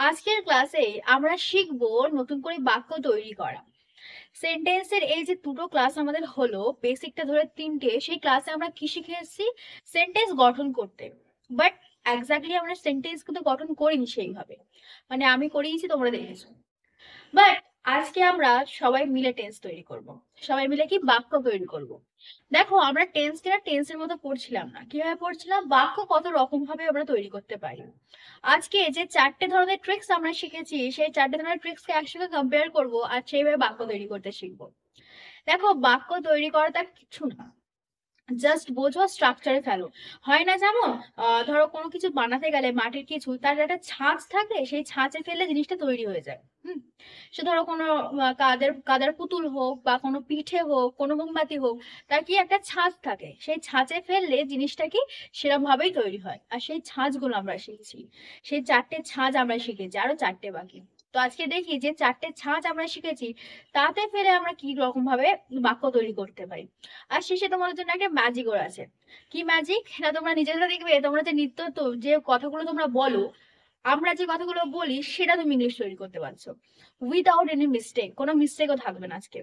আজকের ক্লাসে আমরা শিখবো নতুন করে বাক্য তৈরি করা। সেন্টেন্সের এই যে দুটো ক্লাস আমাদের হলো, বেসিকটা ধরে তিনটে, সেই ক্লাসে আমরা কি শিখে এসেছি? সেন্টেন্স গঠন করতে। বাট এক্স্যাক্টলি আমরা সেন্টেন্স কিন্তু গঠন করিনি সেইভাবে, মানে আমি করিয়েছি, তোমরা দেখেছো। বাট আজকে আমরা সবাই মিলে টেন্স তৈরি করব। সবাই মিলে কি বাক্য তৈরি করব। দেখো, আমরা টেন্সকে না টেন্সের মতো পড়ছিলাম না, কিভাবে পড়ছিলাম, বাক্য কত রকম ভাবে আমরা তৈরি করতে পারি। আজকে যে চারটে ধরনের ট্রিক্স আমরা শিখেছি, সেই চারটে ধরনের ট্রিক্সকে একসঙ্গে কম্পেয়ার করব আর সেইভাবে বাক্য তৈরি করতে শিখবো। দেখো, বাক্য তৈরি করাটা কিছু না, জাস্ট বোঝো, স্ট্রাকচারে ফেলো। হয় না যেমন, ধরো কোনো কিছু বানাতে গেলে মাটির কিছু, তার একটা ছাঁচ থাকে, সেই ছাঁচে ফেললে জিনিসটা তৈরি হয়ে যায়। সে ধরো কোনো কাদের কাদের পুতুল হোক বা কোনো পিঠে হোক, কোনো মোমবাতি হোক, তার কি একটা ছাঁচ থাকে, সেই ছাঁচে ফেললে জিনিসটা কি সেরকম ভাবেই তৈরি হয়। আর সেই ছাঁচগুলো আমরা শিখছি। সেই চারটে ছাঁচ আমরা শিখেছি, আরো চারটে বাকি। তো আজকে দেখি যে চারটে ছাঁচ আমরা শিখেছি, তাতে ফেলে আমরা কি রকম ভাবে বাক্য তৈরি করতে পারি। আর শেষে তোমাদের জন্য একটা ম্যাজিকও আছে। কি ম্যাজিক? না, তোমরা নিজেরা দেখবে, তোমরা যে নিত্য তো যে কথাগুলো তোমরা বলো, আমরা যে কথাগুলো বলি, সেটা তুমি ইংলিশ তৈরি করতে পারছো উইদাউট এনি মিস্টেক। কোনো মিস্টেকও থাকবে না আজকে।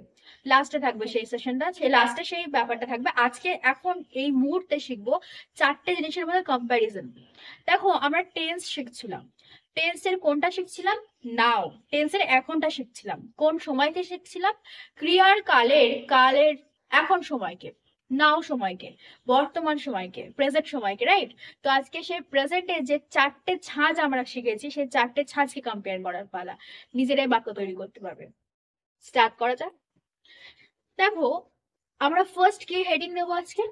লাস্টে থাকবে সেই সেশনটা, সেই লাস্টে সেই ব্যাপারটা থাকবে। আজকে এখন এই মুহূর্তে শিখবো চারটে জিনিসের মধ্যে কম্প্যারিজন। দেখো, আমরা টেন্স শিখছিলাম। টেন্সের কোনটা শিখছিলাম? নাও। টেন্সের এখনটা শিখছিলাম। কোন সময়কে শিখছিলাম? ক্রিয়ার কালের কালের এখন সময়কে, নাও সময়কে, বর্তমান সময়কে, প্রেজেন্ট সময়কে, রাইট? তো আজকে সেই প্রেজেন্টে যে চারটে ছাঁচ আমরা শিখেছি, সেই চারটে ছাঁচকে কম্পেয়ার করার পালা। নিজেরাই বাক্য তৈরি করতে পারবে। স্টার্ট করা যাক। দেখো, আমরা ফার্স্ট কি হেডিং নেবো আজকে?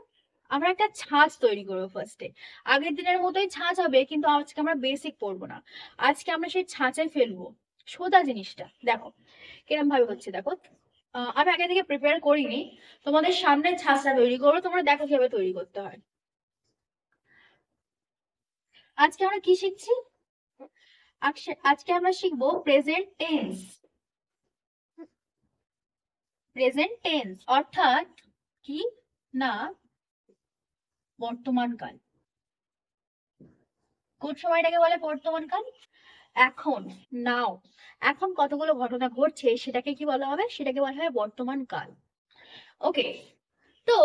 আমরা একটা ছাঁচ তৈরি করবো ফার্স্টে। আগের দিনের মতোই ছাঁচ হবে, কিন্তু আজকে আমরা বেসিক পড়বো না। আজকে আমরা সেই ছাঁচে ফেলবো সোজা জিনিসটা। দেখো কিরম ভাবে হচ্ছে, দেখো। আমি আগে থেকে প্রিপেয়ার করিনি, তোমাদের সামনে ছাঁচটা তৈরি করবো, তোমরা দেখো কিভাবে তৈরি করতে হয়। আজকে আমরা কি শিখছি? আজকে আমরা শিখবো প্রেজেন্ট টেন্স। প্রেজেন্ট টেন্স অর্থাৎ কি? না, বর্তমান কাল। কোন সময়টাকে বলে বর্তমান কাল? এখন, নাও। এখন কতগুলো ঘটনা ঘটছে, সেটাকে কি বলা হবে? সেটাকে বলা হবে বর্তমান কাল। ওকে। তো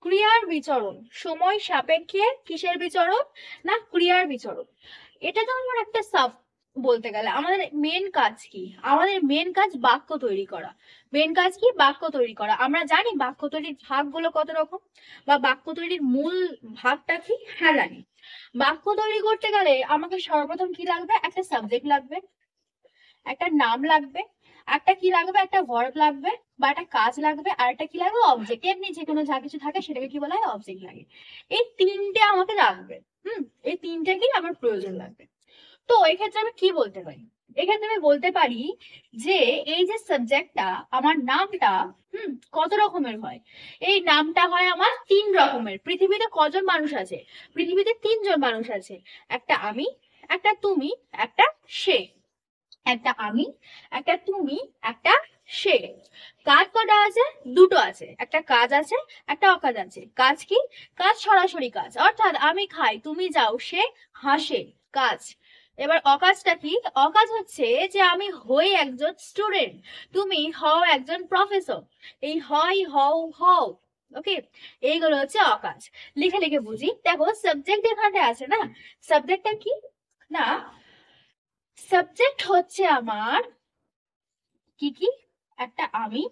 ক্রিয়ার বিচরণ, সময় সাপেক্ষে কিসের বিচরণ? না, ক্রিয়ার বিচরণ। এটা তো আমার একটা সাব। বলতে গেলে আমাদের মেন কাজ কি? আমাদের মেন কাজ বাক্য তৈরি করা। মেন কাজ কি? বাক্য তৈরি করা। আমরা জানি বাক্য তৈরির ভাগগুলো কত রকম, বা বাক্য তৈরির মূল ভাগটা কি? হ্যাঁ, জানি। বাক্য তৈরি করতে গেলে আমাকে সর্বপ্রথম কি লাগবে? একটা সাবজেক্ট লাগবে, একটা নাম লাগবে, একটা কি লাগবে? একটা ভার্ব লাগবে বা একটা কাজ লাগবে, আর একটা কি লাগবে? অবজেক্ট। এমনি যে কোনো যা কিছু থাকে সেটাকে কি বলা হয়? অবজেক্ট লাগে। এই তিনটে আমাকে লাগবে। এই তিনটে কি আমার প্রয়োজন লাগবে। তো এক্ষেত্রে আমি কি বলতে পারি? এক্ষেত্রে আমি বলতে পারি যে এই যে সাবজেক্টটা, আমার নামটা, কত রকমের হয়? এই নামটা হয় আমার তিন রকমের। পৃথিবীতে কজন মানুষ আছে? পৃথিবীতে তিনজন মানুষ আছে। একটা আমি, একটা তুমি, একটা সে। একটা আমি, একটা তুমি, একটা সে। কাজ কটা আছে? দুটো আছে। একটা কাজ আছে, একটা অকাজ আছে। কাজ কি? কাজ সরাসরি কাজ, অর্থাৎ আমি খাই, তুমি যাও, সে হাসে, কাজ। এবার অকাজটা কি? অকাজ হচ্ছে যে আমি হই একজন স্টুডেন্ট, তুমি হও একজন প্রফেসর। এই হয়, হও, হও। ওকে, এইগুলো হচ্ছে অকাজ। লিখে লিখে বুঝি। দেখো, সাবজেক্ট এখানে আছে না? সাবজেক্টটা কি? না, সাবজেক্ট হচ্ছে আমার কি কি? একটা আমি,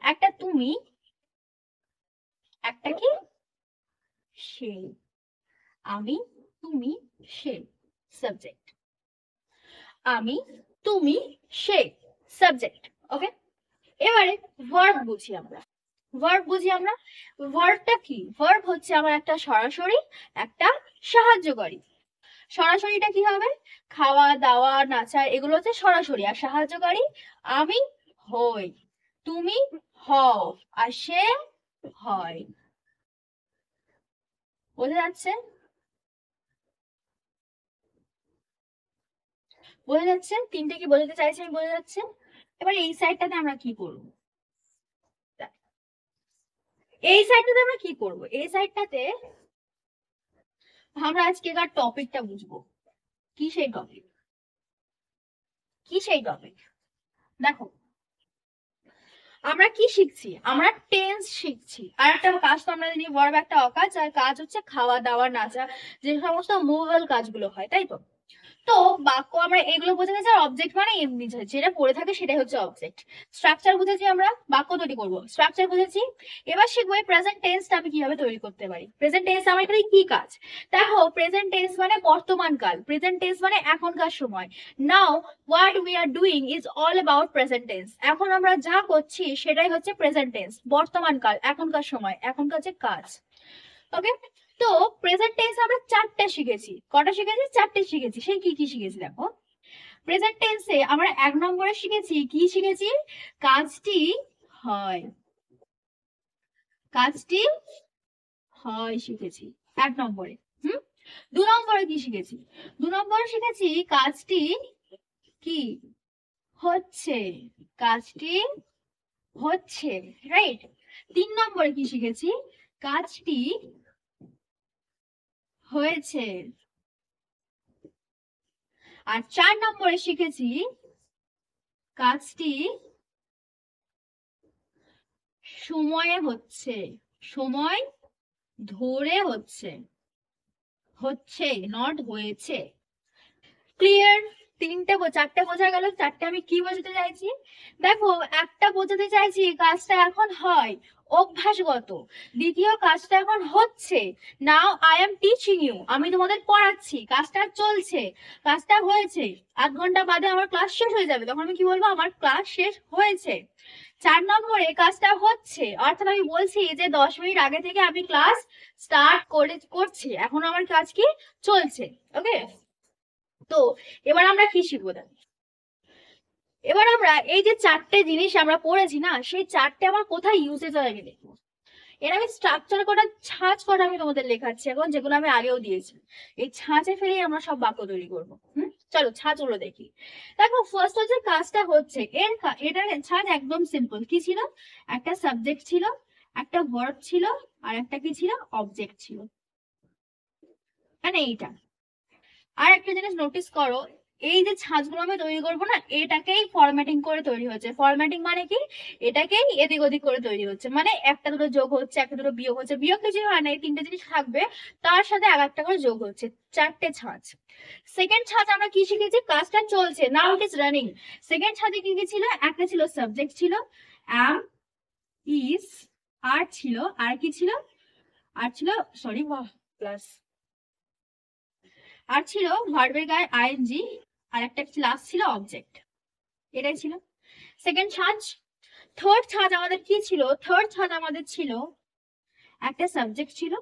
একটা তুমি, একটা কি? সে। আমি, তুমি, সে, সাবজেক্ট। আমি, তুমি, সে, সাবজেক্ট। ওকে। এবারে ভার্ব বুঝি আমরা। ভার্ব বুঝি আমরা। ভার্বটা কি? ভার্ব হচ্ছে আমার একটা সরাসরি, একটা সাহায্যকারী। সরাসরিটা কি হবে? খাওয়া দাওয়া নাচা, এগুলো হচ্ছে সরাসরি। আর সাহায্যকারী, আমি হই, তুমি হও, আর সে হয়। বোঝা যাচ্ছে? বোঝা যাচ্ছে তিনটে কি বোঝাতে চাইছি আমি? বোঝা যাচ্ছে? এবার এই সাইডটাতে আমরা কি করব? এই সাইডটাতে আমরা কি করব? এই সাইডটাতে আমরা আজকেকার টপিকটা বুঝবো। কি সেই টপিক? কি সেই টপিক? দেখো, আমরা কি শিখছি? আমরা টেন্স শিখছি। আর একটা কাজ তো আমরা জানি, ভার্ব একটা অকাজ, আর কাজ হচ্ছে খাওয়া দাওয়া নাচা, যে সমস্ত মুভাল কাজগুলো হয়, তাই তো? তো বাক্য আমরা এগুলো বুঝে গেছি। আর অবজেক্ট মানে এমনি যেটা পড়ে থাকে সেটাই হচ্ছে অবজেক্ট। স্ট্রাকচার বুঝেছি, আমরা বাক্য তৈরি করব, স্ট্রাকচার বুঝেছি। এবার শিখবো এই প্রেজেন্ট টেন্সটা আমি কিভাবে তৈরি করতে পারি। প্রেজেন্ট টেন্স আমার এখানে কি কাজ? দেখো, প্রেজেন্ট টেন্স মানে বর্তমান কাল, প্রেজেন্ট টেন্স মানে এখনকার সময়। Now what we are doing is all about present tense. এখন আমরা যা করছি সেটাই হচ্ছে প্রেজেন্ট টেন্স, বর্তমান কাল, এখনকার সময়, এখনকার যে কাজ। ওকে। তো প্রেজেন্ট টেন্স আমরা চারটে শিখেছি। কটা শিখেছি? চারটে শিখেছি। সেই কি কি শিখেছি দেখো। প্রেজেন্ট টেন্সে আমরা 1 নম্বরে শিখেছি, কি শিখেছি? কাজটি হয়। কাজটি হয় শিখেছি 1 নম্বরে। হুম। 2 নম্বরে কি শিখেছি? 2 নম্বরে শিখেছি কাজটি কি হচ্ছে। কাজটি হচ্ছে, রাইট। 3 নম্বরে কি শিখেছি? কাজটি হয়েছে। আর 4 নম্বরে শিখেছি কাজটি সময়ে হচ্ছে। সময় ধরে হচ্ছে। হচ্ছে, নট হয়েছে। ক্লিয়ার? চারটে বোঝা গেল। চারটে আমি কি বোঝাতে চাইছি? দেখো, একটা বোঝাতে চাইছি কাজটা এখন হয়, অভ্যাসগত। দ্বিতীয়, কাজটা এখন হচ্ছে, now I am teaching you, আমি তোমাদের পড়াচ্ছি, কাজটা চলছে, কাজটা হয়েছে। 8 ঘন্টা বাদে আমার ক্লাস শেষ হয়ে যাবে, তখন আমি কি বলবো? আমার ক্লাস শেষ হয়েছে। 4 নম্বরে কাজটা হচ্ছে, অর্থাৎ আমি বলছি যে 10 মিনিট আগে থেকে আমি ক্লাস স্টার্ট করছি, এখন আমার কাজ কি চলছে। ওকে। তো এবার আমরা কি শিখবো দেখো। এবার আমরা এই যে চারটে জিনিস আমরা পড়েছি না, সেই চারটে আমার কোথায় ইউজেজ হয় আগে দেখবো। এর আমি স্ট্রাকচার করা ছাঁচ করা আমি তোমাদের লেখাচ্ছি এখন, যেগুলো আমি আগেও দিয়েছি। এই ছাঁচে ফেলেই আমরা সব বাক্য তৈরি করবো। চলো ছাঁচ গুলো দেখি। দেখো, ফার্স্ট হচ্ছে কাজটা হচ্ছে। এটা ছাঁচ একদম সিম্পল। কি ছিল? একটা সাবজেক্ট ছিল, একটা ভার্ব ছিল, আর একটা কি ছিল? অবজেক্ট ছিল। মানে এইটা। আর একটা জিনিস নোটিস করো, এই যে ছাঁচগুলো আমি তৈরি করবো না, এটাকেই ফরম্যাটিং করে তৈরি হচ্ছে। ফরম্যাটিং মানে কি? এটাকেই এদিক ওদিক করে তৈরি হচ্ছে, মানে একটা দুটো যোগ হচ্ছে, একটা দুটো বিয়োগ হচ্ছে। বিয়োগ কিছু হয় না, এই তিনটে জিনিস থাকবে, তার সাথে আর একটা করে যোগ হচ্ছে। চারটে ছাঁচ। সেকেন্ড ছাঁচ আমরা কি শিখেছি? কাজটা চলছে, নাও ইট ইজ রানিং। সেকেন্ড ছাঁচে কি কি ছিল? একটা ছিল সাবজেক্ট ছিল, অ্যাম, ইজ, আর ছিল, আর কি ছিল? আর ছিল, সরি, প্লাস, আর ছিল ভার্বের গায়ে আইএনজি, আর একটা ক্লাস ছিল অবজেক্ট। এটাই ছিল সেকেন্ড ছাঁচ। থার্ড ছাঁচ আমাদের কি ছিল? থার্ড ছাঁচ আমাদের ছিল, একটা সাবজেক্ট ছিল,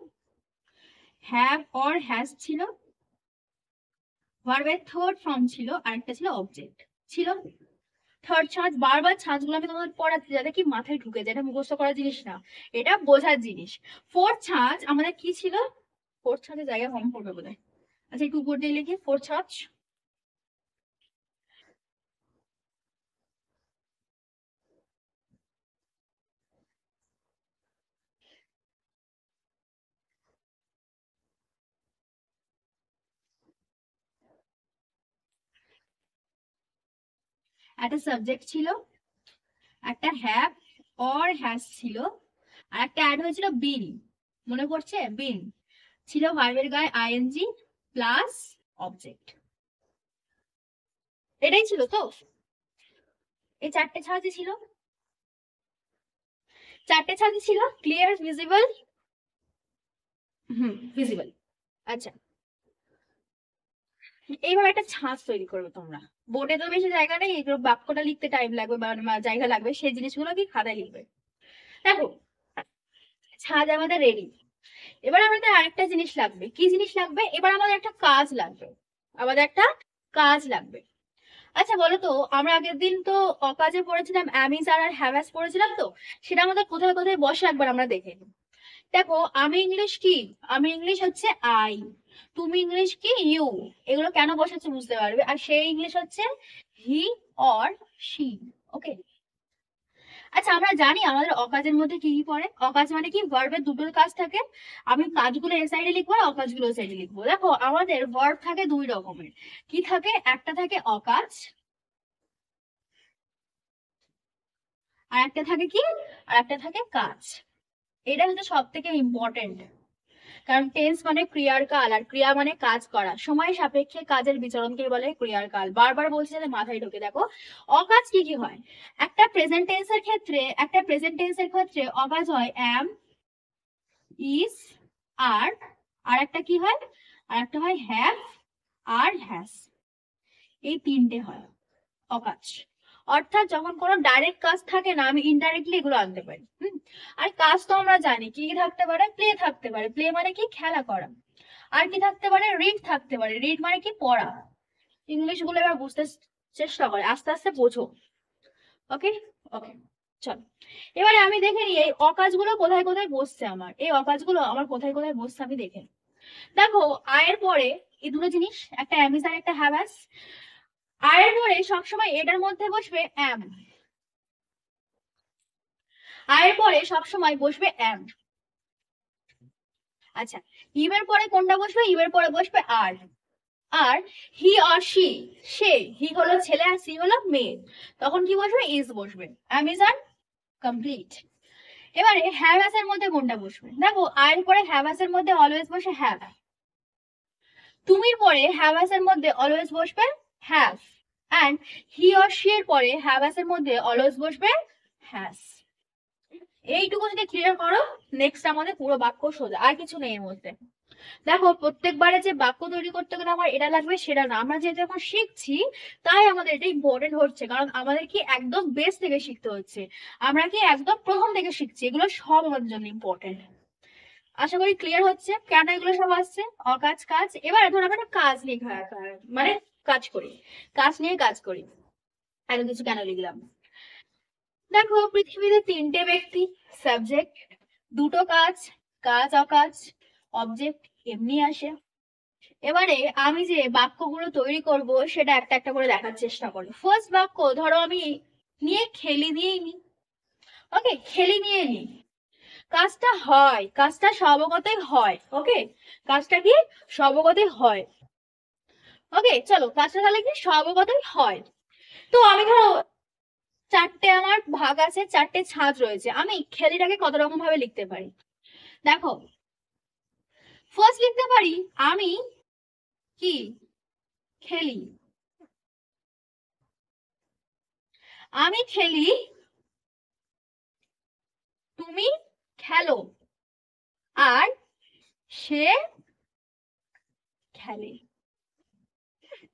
হ্যাভ অর হ্যাজ ছিল, ভার্বের থার্ড ফর্ম ছিল, আর একটা ছিল অবজেক্ট ছিল। থার্ড ছাঁচ। বারবার ছাঁচগুলো আমি তোমাদের পড়াচ্ছি যাতে কি মাথায় ঢুকে যায়, এটা মুখস্থ করার জিনিস না, এটা বোঝার জিনিস। ফোর্থ ছাঁচ আমাদের কি ছিল? ফোর্থ ছাঁচের জায়গায় কম পড়বে বোধহয়। আচ্ছা, একটু উপর দিয়ে লিখি, ফোর্থ ছাঁচ। একটা সাবজেক্ট ছিল, একটা হ্যাভ অর হ্যাজ ছিল, আর একটা অ্যাড হয়েছিল বিন। মনে পড়ছে? বিন ছিল ভার্বের গায়ে আইএনজি প্লাস অবজেক্ট। এটাই ছিল তো। এই চারটে ছাঁচে ছিল, চারটে ছাঁচে ছিল। ক্লিয়ার? ভিজিবল? ভিজিবল। আচ্ছা, এইভাবে একটা ছাঁচ তৈরি করবে তোমরা। বোর্ডে তো বেশি জায়গা নেই, এগুলো বাক্যটা লিখতে টাইম লাগবে বা জায়গা লাগবে, সেই জিনিসগুলো কি খাতায় লিখবে। দেখো, ছাঁচ আমাদের রেডি। এবার আমাদের আরেকটা জিনিস লাগবে। কি জিনিস লাগবে? এবার আমাদের একটা কাজ লাগবে। আমাদের একটা কাজ লাগবে। আচ্ছা বলো তো, আমরা আগের দিন তো অকাজে পড়েছিলাম, অ্যামিজ আর হ্যাভাস পড়েছিলাম তো, সেটা আমাদের কোথায় কোথায় বসে একবার আমরা দেখে নিই। দেখো, আমি ইংলিশ কি? আমি ইংলিশ হচ্ছে আই। তুমি ইংলিশ কি? ইউ। এগুলো কেন বসাচ্ছে বুঝতে পারবে। আর সেই ইংলিশ হচ্ছে হি অর শি। ওকে। আচ্ছা, আমরা জানি আমাদের অকাজের মধ্যে কি কি পড়ে। অকাজ মানে কি, ভার্বের দুটো কাজ থাকে। আমি কাজগুলো এই সাইডে লিখবো আর অকাজগুলো এই সাইডে লিখবো। দেখো আমাদের ভার্ব থাকে দুই রকমের। কি থাকে? একটা থাকে অকাজ, আর একটা থাকে কি, আর একটা থাকে কাজ। এটা হচ্ছে সব থেকে ইম্পর্টেন্ট। কারণ টেন্স মানে ক্রিয়ার কাল, আর ক্রিয়া মানে কাজ করা। সময় সাপেক্ষে কাজের বিচরণকে বলে ক্রিয়ার কাল। বারবার বলছি যাতে মাথায় ঢোকে। দেখো অকাজ কি কি হয়। একটা প্রেজেন্ট টেন্সের ক্ষেত্রে অকাজ হয় অ্যাম, ইজ, আর, আর একটা কি হয়, আর একটা হয় হ্যাভ আর হ্যাজ। এই তিনটে হয় অকাজ। অর্থাৎ যখন কোনো ডাইরেক্ট কাজ থাকে না, আমি ইনডাইরেক্টলি এগুলো আনতে পারি। আর কাজ তো আমরা জানি কি কি থাকতে পারে। প্লে থাকতে পারে, প্লে মানে কি, খেলা করা। আর কি থাকতে পারে? রিড থাকতে পারে, রিড মানে কি, পড়া। ইংলিশ গুলো এবার বুঝতে চেষ্টা করে, আস্তে আস্তে বোঝো। ওকে, ওকে, চলো এবারে আমি দেখে নিই এই অকাজগুলো কোথায় কোথায় বসছে। এই অকাজগুলো আমার কোথায় কোথায় বসছে আমি দেখে নিই। দেখো আয়ের পরে এই দুটো জিনিস, একটা অ্যাম ইজ আর একটা হ্যাভ হ্যাজ। আয়ের পরে সবসময় এটার মধ্যে বসবে অ্যাম, আয়ের পরে সবসময় বসবে অ্যাম। আচ্ছা, ইভের পরে কোনটা বসবে? ইভের পরে বসবে আর। আর হি অর সি, সে, হি হলো ছেলে আর সি হলো মেয়ে, তখন কি বসবে? ইজ বসবে। Am is are complete. এবারে হ্যাভ এর মধ্যে কোনটা বসবে? দেখো আয়ের পরে হ্যাভ এর মধ্যে অলওয়েজ বসে হ্যাভ। তুমির পরে হ্যাভ এর মধ্যে অলওয়েজ বসবে have. And he or she এর পরে হ্যাভ এর মধ্যে অলওয়েজ বসবে হ্যাজ। এইটুকু যদি ক্লিয়ার করো, নেক্সট আমাদের পুরো বাক্য সোজা, আর কিছু নেই এর মধ্যে। দেখো প্রত্যেকবারে যে বাক্য তৈরি করতে গেলে আমার এটা লাগবে সেটা না, আমরা যেহেতু এখন শিখছি তাই আমাদের এটা ইম্পর্টেন্ট হচ্ছে। কারণ আমাদের কি একদম বেস থেকে শিখতে হচ্ছে, আমরা কি একদম প্রথম থেকে শিখছি, এগুলো সব আমাদের জন্য ইম্পর্টেন্ট। আশা করি ক্লিয়ার হচ্ছে কেন এগুলো সব আসছে। অকাজ, কাজ। এবার ধর আমরা একটা কাজ নিয়ে মানে কাজ করি, কাজ নিয়ে কাজ করি। এত কিছু কেন লিখলাম? দেখো পৃথিবীতে তিনটে ব্যক্তি, সাবজেক্ট, দুটো কাজ, কাজ অকাজ, অবজেক্ট এমনি আসে। এবারে আমি যে বাক্যগুলো তৈরি করব সেটা একটা একটা করে দেখার চেষ্টা করো। ফার্স্ট বাক্য ধরো আমি নিয়ে খেলি দিয়েই নি। ওকে, খেলি নিয়ে নি। কাজটা হয়, কাজটা স্বভাবগতই হয়। ওকে, কাজটা কি স্বভাবগতই হয়। ওকে চলো, কাজটা তাহলে কি স্বভাবগতই হয়। তো আমি ধরো চারটে আমার ভাগ আছে, চারটে ছাঁচ রয়েছে, আমি খেলিটাকে কত রকম ভাবে লিখতে পারি। দেখো ফার্স্ট লিখতে পারি আমি কি খেলি, আমি খেলি, তুমি খেলো, আর সে খেলে।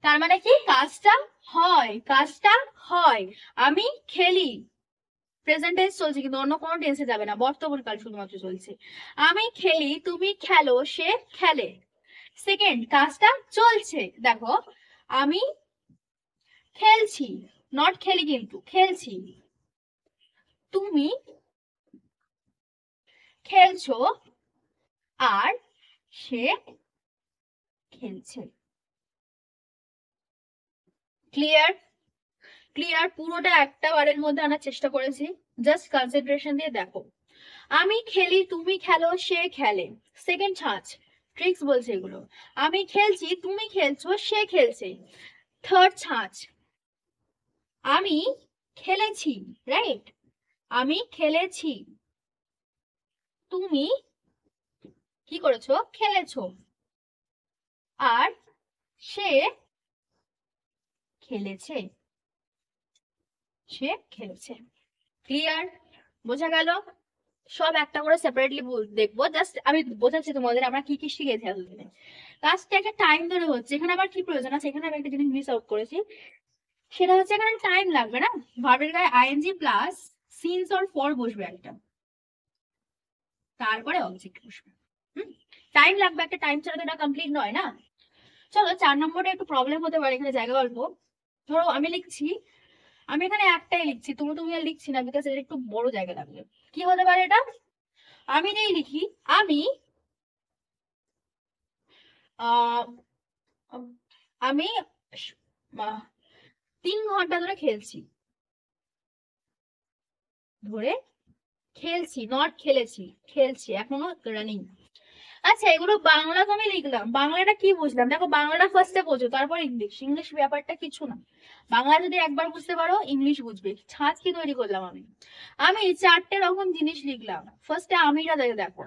তার মানে কি কাজটা হয়, কাজটা হয়। আমি খেলি, প্রেজেন্ট টেন্স চলছে কিন্তু অন্য কোনো টেন্সে যাবে না, বর্তমান কাল শুধুমাত্র চলছে। আমি খেলি, তুমি খেলো, সে খেলে। সেকেন্ড, কাজটা চলছে। দেখো আমি খেলছি, নট খেলি কিন্তু খেলছি, তুমি খেলছো, আর সে খেলছে। ক্লিয়ার? ক্লিয়ার, পুরোটা একটা বারের মধ্যে আনার চেষ্টা করেছি। জাস্ট কনসেন্ট্রেশন দিয়ে দেখো। আমি খেলি, তুমি খেলো, সে খেলে। সেকেন্ড ছাঁচ, ট্রিক্স বলছে এগুলো। আমি খেলছি, তুমি খেলছো, সে খেলছে। থার্ড ছাঁচ, আমি খেলেছি, রাইট, আমি খেলেছি, তুমি কি করেছো? খেলেছো, আর সে খেলেছে, সে খেলেছে। ক্লিয়ার? বোঝা গেল? সব একটা করে সেপারেটলি দেখবো, জাস্ট আমি বোঝাচ্ছি তোমাদের আমরা কি কি শিখেছি এতদিনে। কাজটা একটা টাইম ধরে হচ্ছে, এখানে আবার কি প্রয়োজন আছে, এখানে আমি একটা জিনিস মিস আউট করেছি। সেটা হচ্ছে এখানে টাইম লাগবে না, ভার্বের গায়ে ING plus since or for বসবে একটা, তারপরে অবজেক্ট বসবে। টাইম লাগবে, একটা টাইম ছাড়া তো এটা কমপ্লিট নয় না। চলো 4 নম্বরে একটু প্রবলেম হতে পারে এখানে জায়গা অল্প। ধরো আমি লিখছি, আমি এখানে একটাই লিখছি, তুমি তুমি আর লিখছি না, বিকজ এটা একটু বড় জায়গা লাগবে। কি হতে পারে এটা? আমি যেই লিখি আমি আহ আমি 3 ঘন্টা ধরে খেলছি। ধরে খেলছি, নট খেলেছি, খেলছি, এখনো রানিং। আচ্ছা, এগুলো বাংলা তো আমি লিখলাম, বাংলাটা কি বুঝলাম? দেখো, বাংলাটা ফার্স্টে বোঝো, তারপর ইংলিশ। ইংলিশ ব্যাপারটা কিছু না। বাংলা যদি একবার বুঝতে পারো, ইংলিশ বুঝবে। ছাঁচ কি তৈরি করলাম আমি? আমি 4টে রকম জিনিস লিখলাম। ফার্স্টে আমিটা দেখো,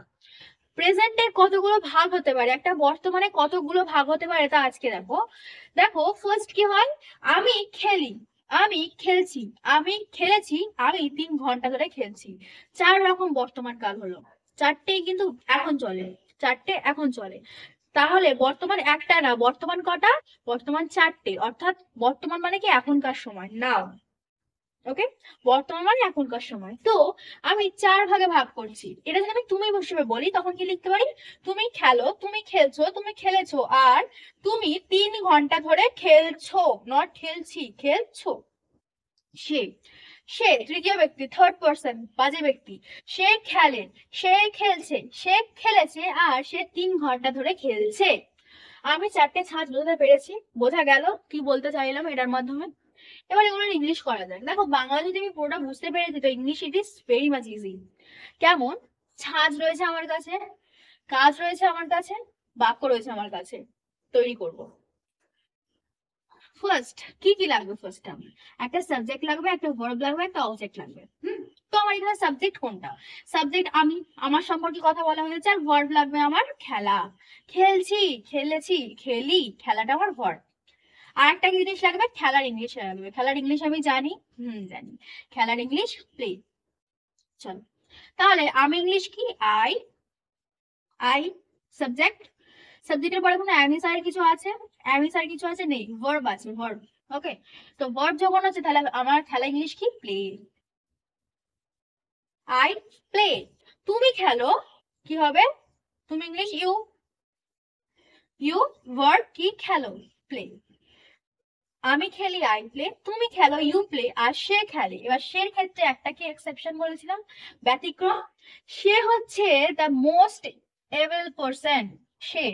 প্রেজেন্টের কতগুলো ভাগ হতে পারে, একটা বর্তমানে কতগুলো ভাগ হতে পারে তা আজকে দেখো। দেখো, ফার্স্ট কি হয়? আমি খেলি, আমি খেলছি, আমি খেলেছি, আমি 3 ঘন্টা ধরে খেলছি। 4 রকম বর্তমান কাল হলো। 4টেই কিন্তু এখন চলে, 4টে এখন চলে। তাহলে বর্তমান একটা না, বর্তমান কটা? বর্তমান 4টে, অর্থাৎ বর্তমান মানে কি এখনকার সময়, নাও। ওকে, বর্তমান মানে এখনকার সময়। তো আমি 4 ভাগে ভাগ করছি। এটা যদি আমি তুমি হিসেবে বলি, তখন কি লিখতে পারি? তুমি খেলো, তুমি খেলছো, তুমি খেলেছো, আর তুমি 3 ঘন্টা ধরে খেলছো, নট খেলছি, খেলছো। সে, সে তৃতীয় ব্যক্তি, থার্ড পার্সন, বাজে ব্যক্তি। সে খেলে, সে খেলছে, সে খেলেছে, আর সে 3 ঘন্টা ধরে খেলছে। আমি 4টে ছাঁচ বোঝাতে পেরেছি, বোঝা গেল কি বলতে চাইলাম এটার মাধ্যমে। এবার এগুলোর ইংলিশ করা যায়। দেখো, বাংলা যদি আমি পুরোটা বুঝতে পেরেছি, তো English it is very much easy. কেমন? ছাঁচ রয়েছে আমার কাছে, কাজ রয়েছে আমার কাছে, বাক্য রয়েছে আমার কাছে, তৈরি করব। ফার্স্ট কি কি লাগবে? ফার্স্ট আমার একটা সাবজেক্ট লাগবে, একটা ভার্ব লাগবে, একটা অবজেক্ট লাগবে। তো আমার এখানে সাবজেক্ট কোনটা? সাবজেক্ট আমি, আমার সম্পর্কে কথা বলা হয়েছে। আর ভার্ব লাগবে আমার খেলা, খেলছি, খেলেছি, খেলি, খেলাটা আমার ভার্ব। আর একটা জিনিস লাগবে, খেলার ইংলিশ লাগবে। খেলার ইংলিশ আমি জানি, জানি। খেলার ইংলিশ প্লে। চলো, তাহলে আমি ইংলিশ কি? I, I subject. সাবজেক্টের পরে কোনো অ্যামিস আর কিছু আছে? অ্যামিস আর কিছু আছে? নেই, ভার্ব আছে, ভার্ব। ওকে, তো ভার্ব যখন আছে, তাহলে আমার খেলা ইংলিশ কি? প্লে। I play. তুমি খেলো, কি হবে? তুমি ইংলিশ ইউ, ইউ ভার্ব কি? খেলো, প্লে। আমি খেলি, আই প্লে। তুমি খেলো, ইউ প্লে। আর সে খেলে, এবার সের ক্ষেত্রে একটা কি এক্সেপশন বলেছিলাম, ব্যতিক্রম। সে হচ্ছে দ্য মোস্ট এবল পারসন। সে,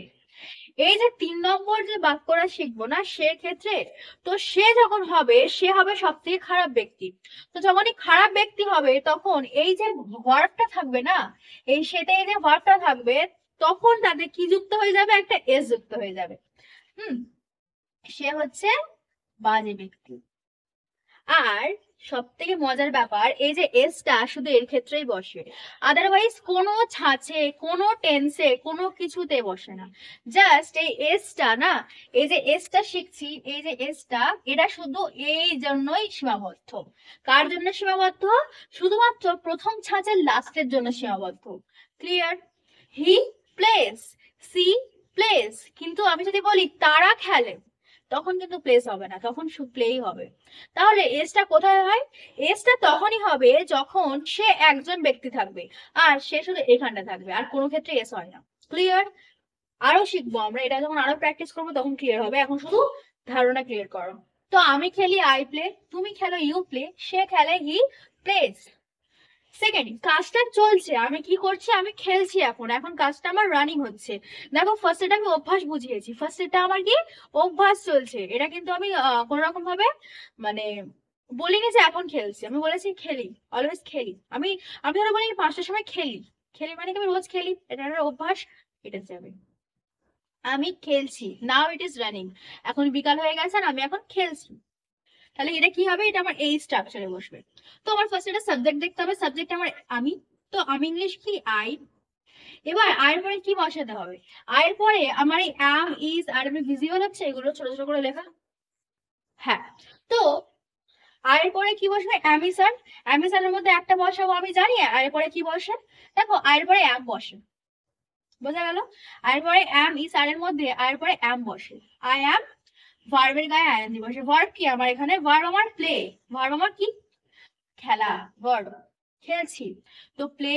এই যে 3 নম্বর যে বাক্যটা শিখবো না সে ক্ষেত্রে, তো সে যখন হবে, সে হবে সব থেকে খারাপ ব্যক্তি। তো যখনই খারাপ ব্যক্তি হবে, তখন এই যে ভার্বটা থাকবে না, এই সেটা, এই যে ভার্বটা থাকবে, তখন তাতে কি যুক্ত হয়ে যাবে? একটা এস যুক্ত হয়ে যাবে। হুম, সে হচ্ছে বাজে ব্যক্তি। আর সব থেকে মজার ব্যাপার, এই যে এসটা শুধু এর ক্ষেত্রেই বসে, আদারওয়াইজ কোনো ছাঁচে, কোনো টেন্সে, কোনো কিছুতে বসে না। জাস্ট এই এসটা না, এই যে এসটা শিখছি, এই যে এসটা, এটা শুধু এই জন্যই সীমাবদ্ধ। কার জন্য সীমাবদ্ধ? শুধুমাত্র প্রথম ছাঁচের লাস্টের জন্য সীমাবদ্ধ। Clear? He plays, she plays. কিন্তু আমি যদি বলি তারা খেলে, তখন কিন্তু প্লেস হবে না, তখন প্লেই হবে। তাহলে এসটা কোথায় হয়? এসটা তখনই হবে যখন সে একজন ব্যক্তি থাকবে, আর সে শুধু এখানটা থাকবে, আর কোনো ক্ষেত্রে এস হয় না। ক্লিয়ার? আরো শিখবো আমরা, এটা যখন আরো প্র্যাকটিস করবো তখন ক্লিয়ার হবে, এখন শুধু ধারণা ক্লিয়ার করো। তো আমি খেলি, আই প্লে। তুমি খেলো, ইউ প্লে। সে খেলে, হি প্লেস। সেকেন্ড, কাজটা চলছে, আমি কি করছি? আমি খেলছি, এখন এখন কাজটা আমার রানিং হচ্ছে। দেখো, ফার্স্ট এটা আমি অভ্যাস বুঝিয়েছি, ফার্স্ট এটা আমার কি? অভ্যাস চলছে। এটা কিন্তু আমি কোন রকম ভাবে মানে বলিনি যে এখন খেলছি, আমি বলেছি খেলি, অলওয়েজ খেলি। আমি আমি ধরো বলি 5টার সময় খেলি, খেলি মানে কি আমি রোজ খেলি, এটা একটা অভ্যাস, এটা যাবে। আমি খেলছি, নাও ইট ইজ রানিং, এখন বিকাল হয়ে গেছে আর আমি এখন খেলছি। তাহলে এটা কি হবে? এটা আমার এই স্ট্রাকচারে বসবে। তো আমার ফার্স্ট এটা সাবজেক্ট দেখতে হবে, সাবজেক্ট আমার আমি। তো আমি ইংলিশ কি? আই। এবার আয়ের পরে কি বসাতে হবে? আয়ের পরে আমার এই অ্যাম, ইজ, আর এমনি ভিজিবল হচ্ছে, এগুলো ছোট ছোট করে লেখা। হ্যাঁ, তো আয়ের পরে কি বসবে? অ্যামিসার। অ্যামিসারের মধ্যে একটা বসাবো, আমি জানি আয়ের পরে কি বসে। দেখো, আয়ের পরে অ্যাম বসে, বোঝা গেল? আয়ের পরে অ্যাম, ইজ, আর এর মধ্যে আয়ের পরে অ্যাম বসে। আই অ্যাম, ভার্বের গায়ে আইএনজি বসে। ভার্ব কি আমার এখানে? ভার্ব আমার প্লে। ভার্ব আমার কি? খেলা, ভার্ব। খেলছি, তো প্লে,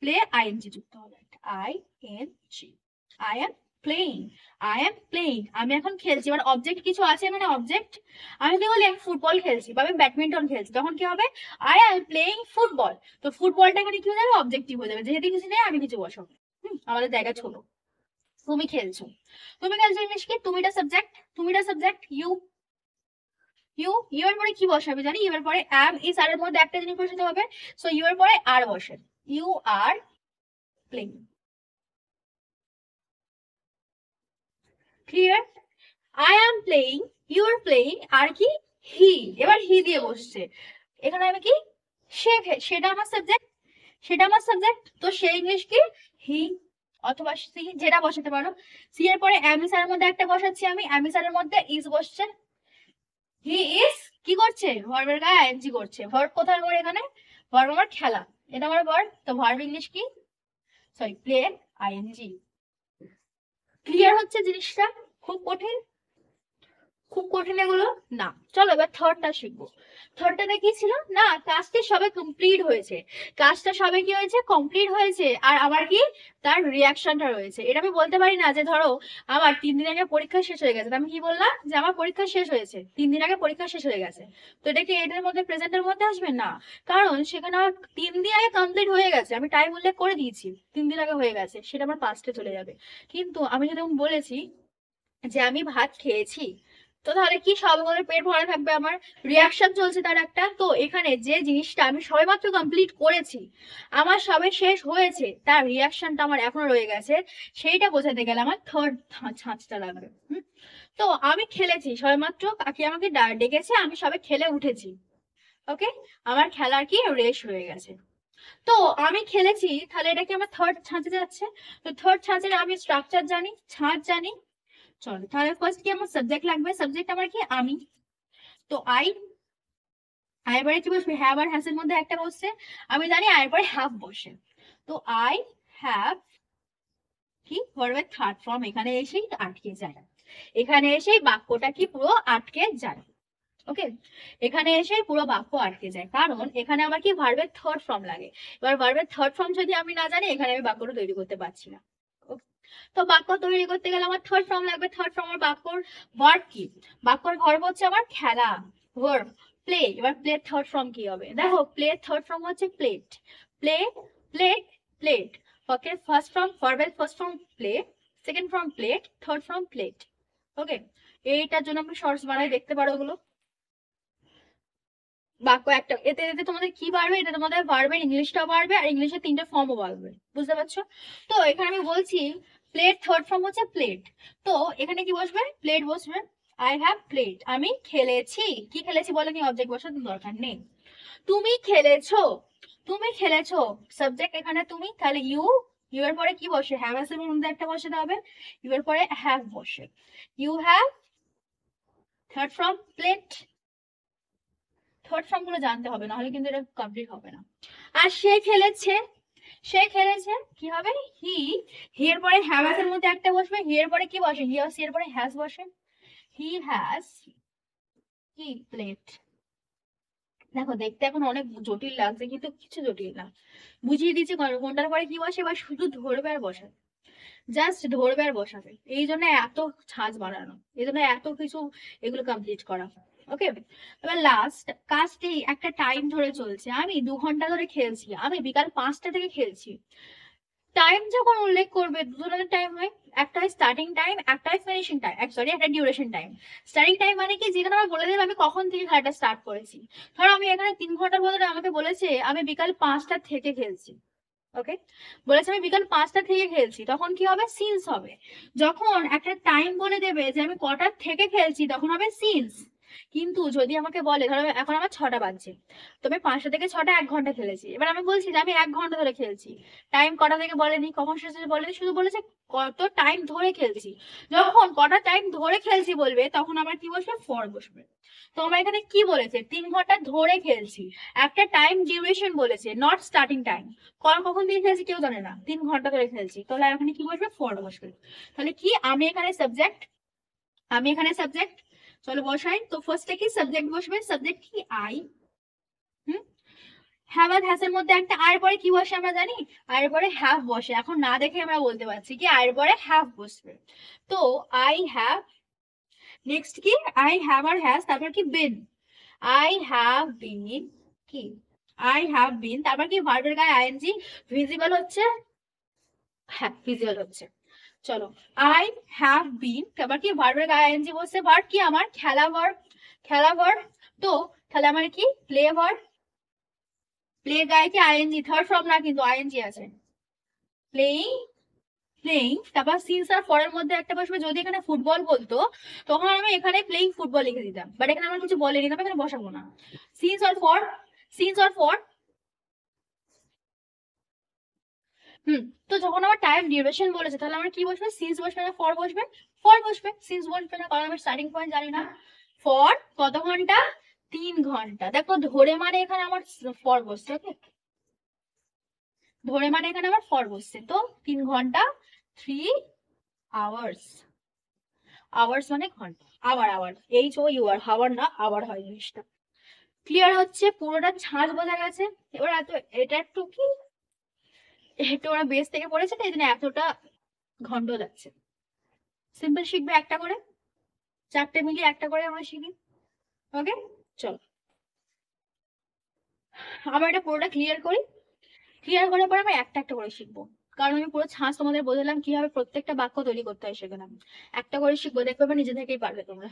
প্লে আইএনজি যুক্ত হবে, I N G. I am playing, I am playing, আমি এখন খেলছি। এবার অবজেক্ট কিছু আছে, মানে অবজেক্ট। আমি যদি বলি আমি ফুটবল খেলছি বা আমি ব্যাডমিন্টন খেলছি, তখন কি হবে? I am playing football. তো ফুটবলটা এখানে কি হয়ে যাবে? অবজেক্টিভ হয়ে যাবে, যেহেতু কিছু নেই আমি কিছু বসাবো। আমাদের জায়গা ছোট। তুমি খেলছো, তুমি খেলছো ইংলিশ কি? তুমিটা সাবজেক্ট, তুমিটা সাবজেক্ট, ইউ, ইউ, ইউ এর পরে কি বসাবে জানি? ইউ এর পরে am is আর এর মধ্যে একটা জিনিস বসাতে হবে, সো ইউ এর পরে আর বসেন, you are playing. Clear? I am playing, you are playing, আর কি হি, এবার হি দিয়ে বসছে। এখানে আমি কি সে, সেটা আমার সাবজেক্ট, সেটা আমার সাবজেক্ট, তো সে ইংলিশ কি হি, অথবা সি, যেটা বসাতে পারো। সি এর পরে এম ইস এর মধ্যে একটা বসাচ্ছি আমি, এম ইস এর মধ্যে ইজ বসছে, হি ইজ কি করছে, ভার্বের গায়ে আইএনজি করছে। ভার্ব কোথায় করে এখানে? ভার্ব আমার খেলা, এটা আমার ভার্ব, তো ভার্ব ইংলিশ কি, সরি প্লে আইএনজি। ক্লিয়ার হচ্ছে জিনিসটা? খুব কঠিন? খুব কঠিন এগুলো না। চলো এবার থার্ডটা শিখবো। থার্ডটাতে কি ছিল না, কাজটা সবে কমপ্লিট হয়েছে, কাজটা সবে কি হয়েছে, কমপ্লিট হয়েছে, আর আবার কি তার রিয়াকশনটা রয়েছে। এটা আমি বলতে পারি না যে ধরো আমার 3 দিন আগে পরীক্ষা শেষ হয়ে গেছে, আমি কি বললাম যে আমার পরীক্ষা শেষ হয়েছে, 3 দিন আগে পরীক্ষা শেষ হয়ে গেছে, তো এটা কি এটার মধ্যে প্রেজেন্টের মধ্যে আসবে না, কারণ সেখানে আমার 3 দিন আগে কমপ্লিট হয়ে গেছে, আমি টাইম উল্লেখ করে দিয়েছি 3 দিন আগে হয়ে গেছে, সেটা আমার পাস্টে চলে যাবে। কিন্তু আমি যদি বলেছি যে আমি ভাত খেয়েছি, তো তাহলে কি সবগুলোর পেট ভরা থাকবে, আমার রিয়াকশন চলছে তার একটা, তো এখানে যে জিনিসটা আমি সবেমাত্র কমপ্লিট করেছি, আমার সবে শেষ হয়েছে, তার রিয়াকশনটা আমার এখনো রয়ে গেছে, সেইটা বোঝাতে গেলে আমার থার্ড ছাঁচটা লাগবে। তো আমি খেলেছি সবেমাত্র, কাকি আমাকে ডেকেছে, আমি সবে খেলে উঠেছি, ওকে, আমার খেলার কি রেশ হয়ে গেছে, তো আমি খেলেছি, তাহলে এটা কি আমার থার্ড ছাঁচে যাচ্ছে। তো থার্ড ছাঁচের আমি স্ট্রাকচার জানি, ছাঁচ জানি। চলো তাহলে ফার্স্ট কি আমার সাবজেক্ট লাগবে, সাবজেক্ট আমার কি আমি, তো আই, আই বারে কি বসবে, হ্যাভ আর হ্যাজ এর মধ্যে একটা বসছে, আমি জানি আই বারে হ্যাভ বসে, তো আই হ্যাভ কি ভার্বের থার্ড ফর্ম এখানে এসেই আটকে যায়, এখানে এসেই বাক্যটা কি পুরো আটকে যায়, ওকে, এখানে এসে পুরো বাক্য আটকে যায়, কারণ এখানে আমার কি ভার্বের থার্ড ফর্ম লাগে। এবার ভার্বের থার্ড ফর্ম যদি আমি না জানি, এখানে আমি বাক্যটা তৈরি করতে পারছি না। তো বাক্য তৈরি করতে গেলে আমার থার্ড ফর্ম লাগবে, থার্ড ফর্ম এর বাক্যর ভার্ব কি, বাক্যর ভার্ব হচ্ছে আমার খেলা, ভার্ব প্লে। এবার প্লে থার্ড ফর্ম কি হবে, দেখো প্লে থার্ড ফর্ম হচ্ছে played, play played played, okay, first form ভার্বের first form play, second form played, third form played, okay. এইটার জন্য আমরা শর্টস বানাই, দেখতে পারো ওগুলো। বাক্য একটা, এতে এতে তোমাদের কি বাড়বে, এটা তোমাদের ভার্বের ইংলিশটাও বাড়বে, আর ইংলিশের 3টে ফর্মও বাড়বে, বুঝতে পারছো? তো এখানে আমি বলছি প্লেট থার্ড ফর্ম হচ্ছে প্লেট, তো এখানে কি বসবে, প্লেট বসবে। আই হ্যাভ প্লেট, আমি খেলেছি, কি খেলেছি বলেনি, অবজেক্ট বসার দরকার নেই। তুমি খেলেছো, তুমি খেলেছো, সাবজেক্ট এখানে তুমি, তাহলে ইউ, ইউ এর পরে কি বসে, হ্যাভ এর মধ্যে একটা বসাতে হবে, ইউ এর পরে হ্যাভ বসে, you have, third form played, third form গুলো জানতে হবে, নাহলে কিন্তু এটা কমপ্লিট হবে না। আর সে খেলেছে, সে খেলেছে কি হবে, হি, হি এর পরে হ্যাভ এর মধ্যে একটা বসবে, হি এর পরে কি বসে, হি আর সি এর পরে হ্যাজ বসে, হি হ্যাজ কি প্লেট। দেখো দেখতে এখন অনেক জটিল লাগছে, কিন্তু কিছু জটিল না, বুঝিয়ে দিচ্ছি কোনটার পরে কি বসে, বা শুধু ধরবে আর বসাবে, জাস্ট ধরবে আর বসাবে, এই জন্য এত ছাঁচ বানানো, এই জন্য এত কিছু এগুলো কমপ্লিট করা, ওকে। এবার লাস্ট কাজটি একটা টাইম ধরে চলছে, আমি 2 ঘন্টা ধরে খেলছি, আমি বিকাল 5টা থেকে খেলছি। টাইম যখন উল্লেখ করবে, দু ধরনের টাইম হয়, একটা হয় স্টার্টিং টাইম, একটা হয় ফিনিশিং টাইম, সরি একটা ডিউরেশন টাইম। স্টার্টিং টাইম মানে কি, যেখানে আমার বলে দেবে আমি কখন থেকে খেলাটা স্টার্ট করেছি, ধরো আমি এখানে 3 ঘন্টার বদলে আমাকে বলেছে আমি বিকাল 5টা থেকে খেলছি, ওকে, বলেছে আমি বিকাল 5টা থেকে খেলছি, তখন কি হবে, সিন্স হবে। যখন একটা টাইম বলে দেবে যে আমি কটার থেকে খেলছি, তখন হবে সিন্স। কিন্তু যদি আমাকে বলে ধরো এখন আমার 6টা বাজছে, তো আমি 5টা থেকে 6টা 1 ঘন্টা খেলেছি, এবার আমি বলছি যে আমি 1 ঘন্টা ধরে খেলছি, টাইম কটা থেকে বলেনি, কখন শেষ হয়েছে বলেনি, শুধু বলেছে কত টাইম ধরে খেলছি। যখন কটা টাইম ধরে খেলছি বলবে, তখন আবার কি বসবে, ফর বসবে। তো আমার এখানে কি বলেছে, 3 ঘন্টা ধরে খেলছি, একটা টাইম ডিউরেশন বলেছে, নট স্টার্টিং টাইম, কখন দিয়ে খেলছি কেউ জানে না, 3 ঘন্টা ধরে খেলছি, তাহলে এখানে কি বসবে, ফর বসবে। তাহলে কি আমি এখানে সাবজেক্ট, আমি এখানে সাবজেক্ট, চলো বসাই। তো ফার্স্টে কি সাবজেক্ট বসবে, সাবজেক্ট কি আই, হুম, হ্যাভ আর হ্যাজ এর মধ্যে একটা আয়ের পরে কি বসে আমরা জানি, আয়ের পরে হ্যাভ বসে, এখন না দেখে আমরা বলতে পারছি কি আয়ের পরে হ্যাভ বসবে। তো আই হ্যাভ, নেক্সট কি আই হ্যাভ আর হ্যাজ, তারপর কি বিন, আই হ্যাভ বিন, কি আই হ্যাভ বিন, তারপর কি ভার্বের গায়ে আইএনজি ভিজিবল হচ্ছে, হ্যাঁ ভিজিবল হচ্ছে। চলো আই হ্যাভ বিন, তারপর কি ভার্বের গায়ে আইএনজি বসছে, ভার্ব কি আমার খেলা, ভার্ব খেলা ভার্ব। তো তাহলে আমার কি প্লে ভার্ব। প্লে গায়ে কি আইএনজি, থার্ড ফর্ম না কিন্তু আইএনজি আছে। প্লেইং, প্লেইং, তারপর সিন্স আর ফরের মধ্যে একটা বসবে। যদি এখানে ফুটবল বলতো তখন আমি এখানে প্লেইং ফুটবল লিখে দিতাম, বাট এখানে আমার কিছু বলেনি, তবে এখানে বসাবো না। সিন্স আর ফর, সিন্স আর ফর। তো যখন আমার টাইম ডিউরেশন বলেছে তাহলে আমার কি বসবে, সিন্স বসবে না ফর বসবে? ফর বসবে, সিন্স বসবে না, কারণ আমি স্টার্টিং পয়েন্ট জানি না। ফর কত ঘন্টা, 3 ঘন্টা। দেখো ধরে মানে এখানে আমার ফর বসছে, ওকে, ধরে মানে এখানে আমার ফর বসছে। তো 3 ঘন্টা, 3 আওয়ার্স। আওয়ার্স মানে ঘন্টা, আওয়ার, আওয়ার, HOUR, হাওয়ার না আওয়ার হয় জিনিসটা। ক্লিয়ার হচ্ছে? পুরোটা ছাঁচ বোঝা গেছে। এবার এত, এটা একটু কি, একটু ওরা বেস থেকে পড়েছে না, এই জন্য এতটা ঘন্টা যাচ্ছে। সিম্পল শিখবে একটা করে, 4টে মিলিয়ে একটা করে আমরা শিখি। ওকে, চলো আমরা এটা পুরোটা ক্লিয়ার করি। ক্লিয়ার করার পর আমরা একটা একটা করে শিখবো, কারণ আমি পুরো ছাঁচ তোমাদের বোঝালাম কিভাবে প্রত্যেকটা বাক্য তৈরি করতে হয়, সেখানে আমি একটা করে শিখবো, দেখবে এবার নিজে থেকেই পারবে তোমরা।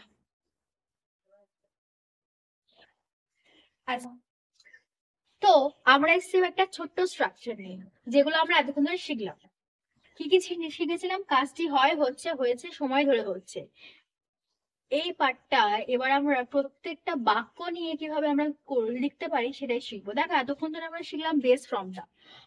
আচ্ছা, তো আমরা এসেছি একটা ছোট্ট স্ট্রাকচার নিয়ে, যেগুলো আমরা এতক্ষণ ধরে শিখলাম। কি কি শিখেছিলাম? কাজটি হয়, হচ্ছে, হয়েছে, সময় ধরে হচ্ছে। এই পার্টটা এবার আমরা প্রত্যেকটা বাক্য নিয়ে কিভাবে আমরা লিখতে পারি সেটাই শিখবো। দেখো এতক্ষণ ধরে আমরা শিখলাম বেস ফর্মটা,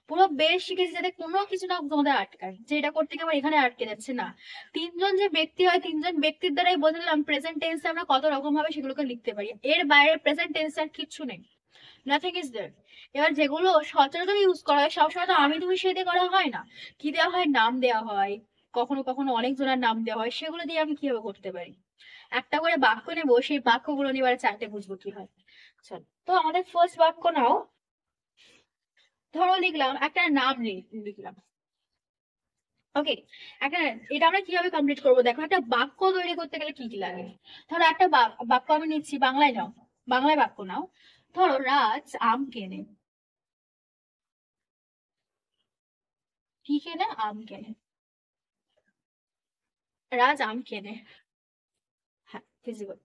পুরো বেস শিখেছি, যাতে কোনো কিছু না তোমাদের আটকায় যে এটা করতে গিয়ে আমার এখানে আটকে যাচ্ছে না। 3জন যে ব্যক্তি হয়, 3জন ব্যক্তির দ্বারাই বললাম প্রেজেন্ট টেন্সে আমরা কত রকম ভাবে সেগুলোকে লিখতে পারি, এর বাইরে প্রেজেন্ট টেন্স আর কিচ্ছু নেই, নাথিং ইজ দেয়ার। এবার যেগুলো সচরাচর ইউজ করা হয়, সবসময় তো আমি তুমি সে দিয়ে করা হয় না, কি দেওয়া হয়, নাম দেওয়া হয়, কখনো কখনো অনেক জনের নাম দেওয়া হয়, সেগুলো দিয়ে আমি কিভাবে করতে পারি। একটা করে বাক্য নেবো, সেই বাক্যগুলো নিয়ে এবার 4টে বুঝবো কি হয়। চল, তো আমাদের ফার্স্ট বাক্য নাও। ধরো লিখলাম একটা নাম, লিখলাম, ওকে। একটা, এটা আমরা কিভাবে কমপ্লিট করবো? দেখো একটা বাক্য তৈরি করতে গেলে কি কি লাগে। ধরো একটা বাক্য আমি নিচ্ছি, বাংলায় নাও, বাংলায় বাক্য নাও। ধরো রাজ আম কেনে। কি কেনে? আম কেনে। রাজ আম কেনে, হ্যাঁ ফিজিবল।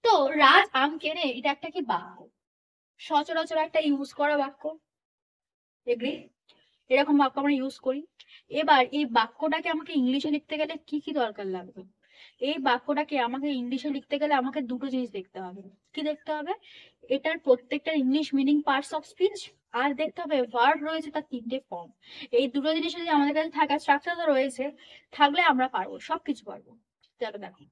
তো রাজ আম কেনে, এটা একটা কি বাক্য, সচরাচর একটা ইউজ করা বাক্য, এগ্রি? এরকম বাক্য আমরা ইউজ করি। এবার এই বাক্যটাকে আমাকে ইংলিশে লিখতে গেলে কি কি দরকার লাগবে? এই বাক্যটাকে আমাকে ইংলিশে লিখতে গেলে আমাকে দুটো জিনিস দেখতে হবে। কি দেখতে হবে? এটার প্রত্যেকটা English meaning, parts of speech, আর দেখতে হবে ভার্ব রয়েছে তার 3টে ফর্ম। এই দুটো জিনিস যদি আমাদের কাছে থাকা, স্ট্রাকচার রয়েছে, থাকলে আমরা পারবো, সবকিছু পারবো। চলো দেখো।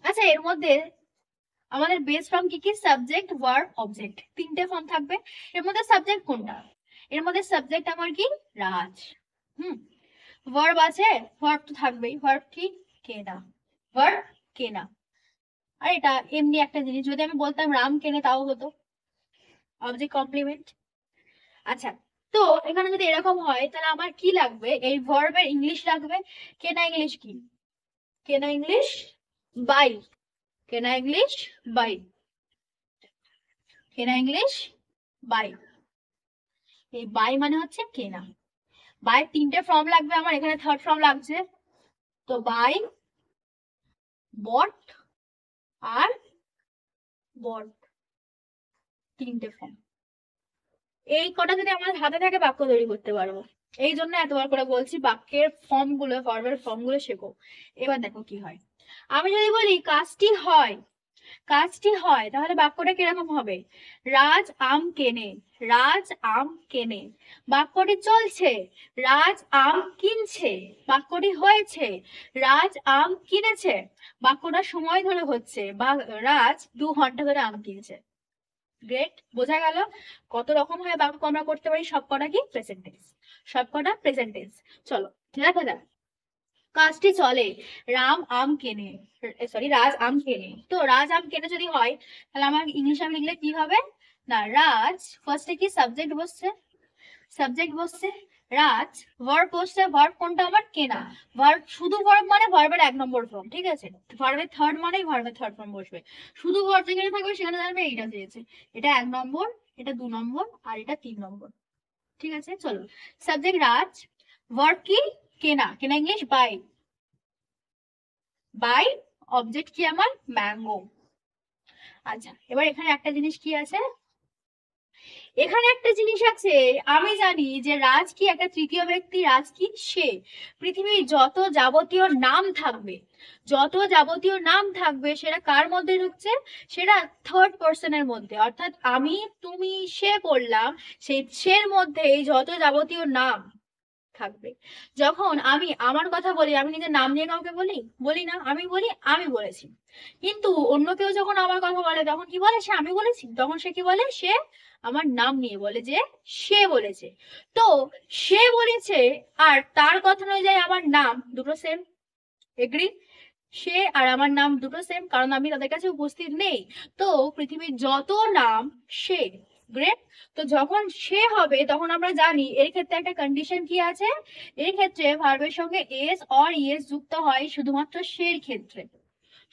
আচ্ছা, এর মধ্যে আমাদের বেস ফর্ম কি কি? সাবজেক্ট, ভার্ব, অবজেক্ট, 3টে ফর্ম থাকবে। এর মধ্যে সাবজেক্ট কোনটা? এর মধ্যে সাবজেক্ট আমার কি? রাজ। হুম। ভার্ব আছে, ভার্ব তো থাকবেই, ভার্ব কি? কেনা, ভার্ব কেনা। আর এটা এমনি একটা জিনিস, যদি আমি বলতাম রাম কেনে তাও হতো, অবজেক্ট কমপ্লিমেন্ট। আচ্ছা, তো এখানে যদি এরকম হয় তাহলে আমার কি লাগবে? এই ভার্বের ইংলিশ লাগবে। কেনা ইংলিশ কি? কেনা ইংলিশ বাই। কেনা ইংলিশ বাই। কেনা ইংলিশ বাই। এই বাই মানে হচ্ছে কেনা। বাই 3টে ফর্ম লাগবে আমার, এখানে থার্ড ফর্ম লাগছে। তো বাই, বট আর বট, 3টে ফর্ম। এই কটা যদি আমাদের হাতে থাকে বাক্য তৈরি করতে পারবো। এই জন্য এতবার করে বলছি বাক্যের ফর্ম গুলো, ভার্বের ফর্ম গুলো শেখো। এবার দেখো কি হয়। আমি যদি বলি কাজটি হয়, কাজটি হয়, তাহলে বাক্যটা কিরকম হবে? রাজ আম কেনে, রাজ আম কেনে। বাক্যটি চলছে, রাজ আম কিনছে। বাক্যটি হয়েছে, রাজ আম কিনেছে। বাক্যটা সময় ধরে হচ্ছে, বা রাজ 2 ঘন্টা ধরে আম কিনছে। গ্রেট, বোঝা গেল কত রকম হয় বাক্য আমরা করতে পারি। সবকটা কি প্রেজেন্ট টেন্স, সবকটা প্রেজেন্ট টেন্স। চলো দেখা যাক। কাজটি চলে, রাম আম কেনে, সরি রাজ আম কেনে। তো রাজ আম কেনে যদি হয় তাহলে আমার ইংলিশ আমি লিখলে কি হবে? না, রাজ ফার্স্টে কি সাবজেক্ট বসছে, সাবজেক্ট বসছে, রাজ ভার্ব বসছে, ভার্ব কোনটা আমার? কেনা। ভার্ব, শুধু ভার্ব মানে ভার্বের 1 নম্বর ফর্ম, ঠিক আছে? ভার্বের থার্ড মানে ভার্বের থার্ড ফর্ম বসবে। শুধু ভার্ব যেখানে থাকবে সেখানে জানবে এইটা দিয়েছে, এটা 1 নম্বর, এটা 2 নম্বর, আর এটা 3 নম্বর। ঠিক আছে, চলো। সাবজেক্ট রাজ, ভার্ব কি? কেনা, কেনা ইংলিশ বাই, বাই অবজেক্ট কি আমার? ম্যাঙ্গো। আচ্ছা, এবার এখানে একটা জিনিস কি আছে, এখানে একটা জিনিস আছে, আমি জানি যে রাজ কি একটা তৃতীয় ব্যক্তি, রাজ কি সে। পৃথিবীর যত যাবতীয় নাম থাকবে, যত যাবতীয় নাম থাকবে সেটা কার মধ্যে ঢুকছে? সেটা থার্ড পার্সনের মধ্যে, অর্থাৎ আমি, তুমি, সে করলাম, সেই সের মধ্যে এই যত যাবতীয় নাম থাকবে। যখন আমি আমার কথা বলি, আমি নিজের নাম নিয়ে কাউকে বলি? বলি না, আমি বলি আমি বলেছি। কিন্তু অন্য কেউ যখন আমার কথা বলে তখন কি বলে? সে আমি বলেছি। তখন সে কি বলে? সে আমার নাম নিয়ে বলে যে সে বলেছে। তো সে বলেছে আর তার কথা অনুযায়ী আমার নাম দুটো সেম। এগ্রি? সে আর আমার নাম দুটো সেম, কারণ আমি তাদের কাছে উপস্থিত নেই। তো পৃথিবীর যত নাম সে। গ্রেট। তো যখন সে হবে তখন আমরা জানি এর ক্ষেত্রে একটা কন্ডিশন কি আছে, এর ক্ষেত্রে ভার্বের সঙ্গে এস অর ইএস যুক্ত হয় শুধুমাত্র সের ক্ষেত্রে,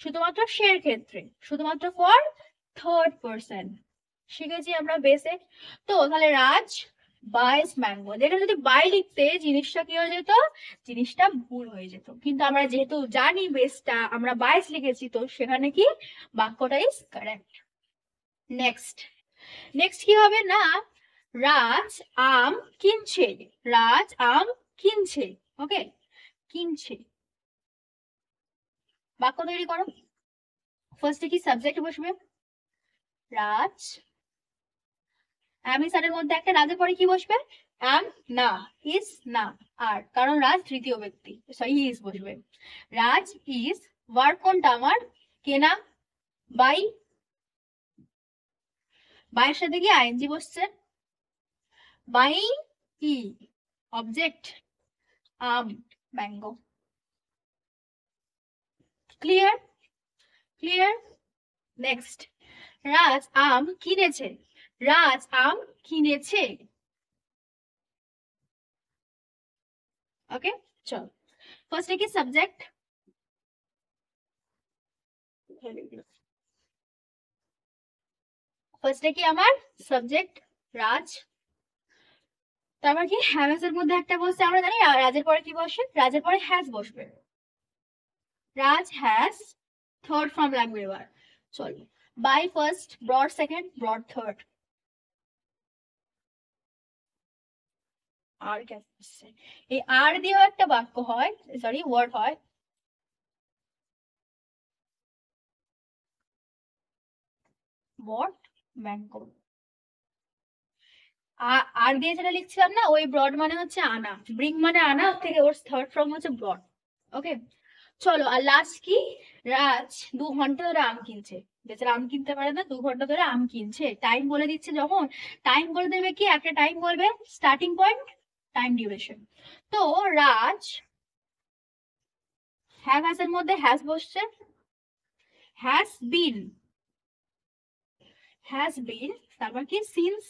শুধুমাত্র সের ক্ষেত্রে, শুধুমাত্র ফর থার্ড পার্সন। শিখেছি আমরা বেসে। তো তাহলে রাজ বাইস ম্যাঙ্গো, যেটা যদি বাই লিখতে জিনিসটা কি হয়ে যেত? জিনিসটা ভুল হয়ে যেত। কিন্তু আমরা যেহেতু জানি বেসটা আমরা বাইস লিখেছি, তো সেখানে কি বাক্যটা ইজ কারেক্ট। নেক্সট, নেক্সট কি হবে না, রাজ আম কিনছে, রাজ আম কিনছে। ওকে, কিনছে। বাক্য তৈরি করো। ফার্স্টে কি সাবজেক্ট বসবে? রাজ। আমি স্যারের মধ্যে একটা রাজের পরে কি বসবে? অ্যাম না, ইজ না, আর কারণ রাজ তৃতীয় ব্যক্তি, সরি ইজ বসবে। রাজ ইজ, ভার্ব কোনটা আমার? কেনা। বাই, বাইয়ের সাথে কি আইএনজি বসছে? বাইং কি অবজেক্ট? আম, ম্যাঙ্গো। ক্লিয়ার? ক্লিয়ার। নেক্সট, রাজ আম কিনেছে, রাজ আম কিনেছে। ওকে, চল ফার্স্টে কি সাবজেক্ট? ফার্স্টে কি আমার সাবজেক্ট রাজ, তারপর কি হ্যাজ এর মধ্যে একটা বসছে, আমরা জানি রাজের পরে কি বসে? রাজের পরে হ্যাজ বসবে। রাজ হ্যাজ, থার্ড ফর্ম লাগবে এবার। চলো, buy first, brought second, brought third. আর কে আসছে? এই আর দিয়েও একটা বাক্য হয়, সরি ওয়ার্ড হয়। বট, ম্যাঙ্গো। আর দিয়ে যেটা লিখছিলাম না, ওই ব্রড মানে হচ্ছে আনা, ব্রিং মানে আনা, ওর থেকে ওর থার্ড ফর্ম হচ্ছে ব্রড। ওকে, চলো আর লাস্ট কি, রাজ 2 ঘন্টা ধরে আম কিনছে। বেচারা আম কিনতে পারে না, 2 ঘন্টা ধরে আম কিনছে। টাইম বলে দিচ্ছে যখন, টাইম বলে দেবে কি, একটা টাইম বলবে, স্টার্টিং পয়েন্ট, টাইম ডিউরেশন। তো রাজ হ্যাজ এর মধ্যে হ্যাজ বসছে, হ্যাজ বিন, হ্যাজ বিন, তারপর কি সিন্স,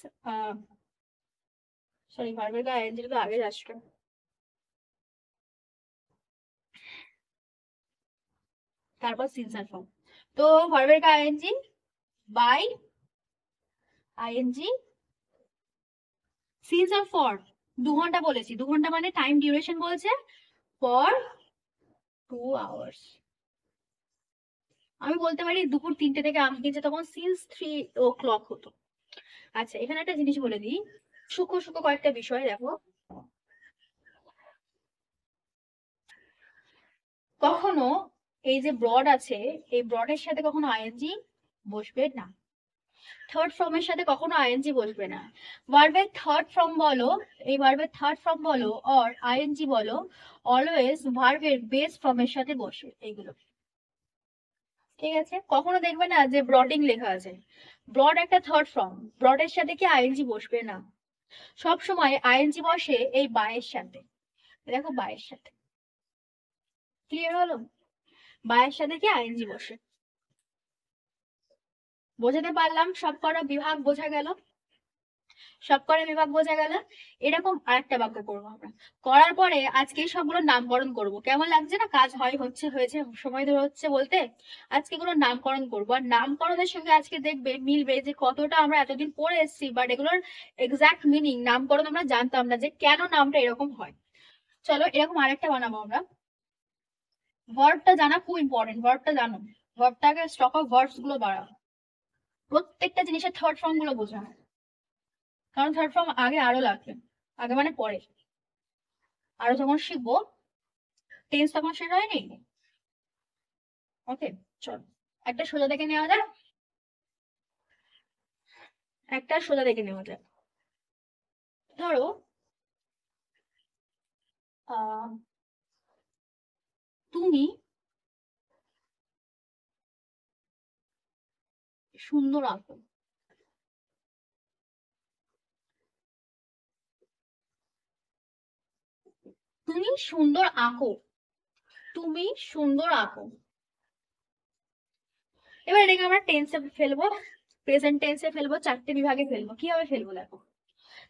সরি ভার্বের আইএনজি তো আগে আসবে। তারপর সিন্স আর ফর্ম। তো ভার্বের আইএনজি বাই আইএনজি সিন্স আর ফর। 2 ঘন্টা বলেছি, 2 ঘন্টা মানে টাইম ডিউরেশন বলছে ফর 2 আওয়ার্স। আমি বলতে পারি দুপুর 3টে থেকে আম কিনছে, তখন সিন্স 3 o'clock হতো। আচ্ছা, এখানে একটা জিনিস বলে দিই, সূক্ষ্ম সূক্ষ্ম কয়েকটা বিষয় দেখো। কখনো এই যে ব্রড আছে, এই ব্রডের সাথে কখনো আইএনজি বসবে না, থার্ড ফর্মের সাথে কখনো আইএনজি বসবে না। ভার্বের থার্ড ফর্ম বলো, এই ভার্বের থার্ড ফর্ম বলো অর আইএনজি বলো, অলওয়েজ ভার্বের বেস ফর্মের সাথে বসে এইগুলো। ঠিক আছে, কখনো দেখবে না যে ব্রডিং লেখা আছে, ব্রড একটা থার্ড ফর্ম, ব্রডের সাথে কি আইএনজি বসবে না, সব সময় আইএনজি বসে এই বায়ের সাথে। দেখো বায়ের সাথে, ক্লিয়ার হলো? বায়ের সাথে কি আইএনজি বসে। বোঝাতে পারলাম? সব কটা বিভাগ বোঝা গেল? সব কটা বিভাগ বোঝা গেল? এরকম আরেকটা বাক্য করবো আমরা, করার পরে আজকে সবগুলো নামকরণ করব। কেমন লাগছে না? কাজ হয়, হচ্ছে, হয়েছে, সময় ধরে হচ্ছে বলতে। আজকে এগুলো নামকরণ করবো, আর নামকরণের সঙ্গে আজকে দেখবে মিলবে যে কতটা আমরা এতদিন পড়ে এসেছি, বাট এগুলোর এক্সাক্ট মিনিং, নামকরণ আমরা জানতাম না যে কেন নামটা এরকম হয়। চলো এরকম আরেকটা বানাবো আমরা। ভার্বটা জানা খুব ইম্পর্টেন্ট, ভার্বটা জানো, ভার্বটাকে স্টক অফ ভার্বস গুলো বাড়াও, প্রত্যেকটা জিনিসের থার্ড ফর্ম গুলো বোঝা, কারণ থার্ড ফর্ম আগে আরো লাগবে, আগে মানে পরে, আরো যখন শিখবো, টেন্স তখন শেষ হয়নি। ওকে, চলো একটা সোজা দেখে নেওয়া যাক, একটা সোজা দেখে নেওয়া যাক। ধরো আহ তুমি সুন্দর আঁকো, তুমি সুন্দর আঁকো, তুমি সুন্দর আঁকো। এবার এটাকে আমরা টেন্সে ফেলবো, প্রেজেন্ট টেন্সে ফেলবো, চারটে বিভাগে ফেলবো। কিভাবে ফেলবো দেখো,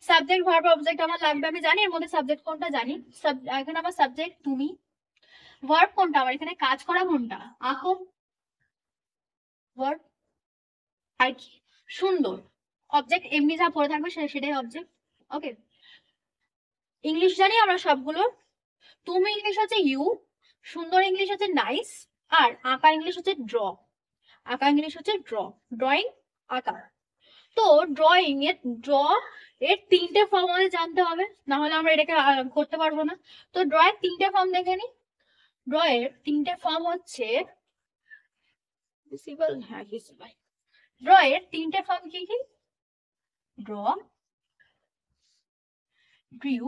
সাবজেক্ট ভার্ব অবজেক্ট আমার লাগবে, আমি জানি এর মধ্যে সাবজেক্ট কোনটা জানি, এখানে আমার সাবজেক্ট তুমি, ভার্ব কোনটা আমার এখানে কাজ করা কোনটা, আঁকো ভার্ব, আর কি সুন্দর, অবজেক্ট এমনি যা পড়ে থাকবে সেটাই অবজেক্ট। ওকে, ইংলিশ জানি আমরা সবগুলো, তুমি ইংলিশ হচ্ছে ইউ, সুন্দর ইংলিশ হচ্ছে নাইস, আর আঁকা ইংলিশ হচ্ছে ড্র, আঁকা ইংলিশ হচ্ছে ড্র, ড্রয়িং আঁকা। তো ড্রয়িং এর ড্র এর তিনটে ফর্ম আমাদের জানতে হবে, না হলে আমরা এটাকে করতে পারবো না। তো ড্র এর তিনটে ফর্ম দেখে নি, ড্র এর তিনটে ফর্ম হচ্ছে ভিজিবল, হ্যাঁ ভিজিবল, ড্র এর তিনটে ফর্ম কি কি, ড্র, ড্রিউ,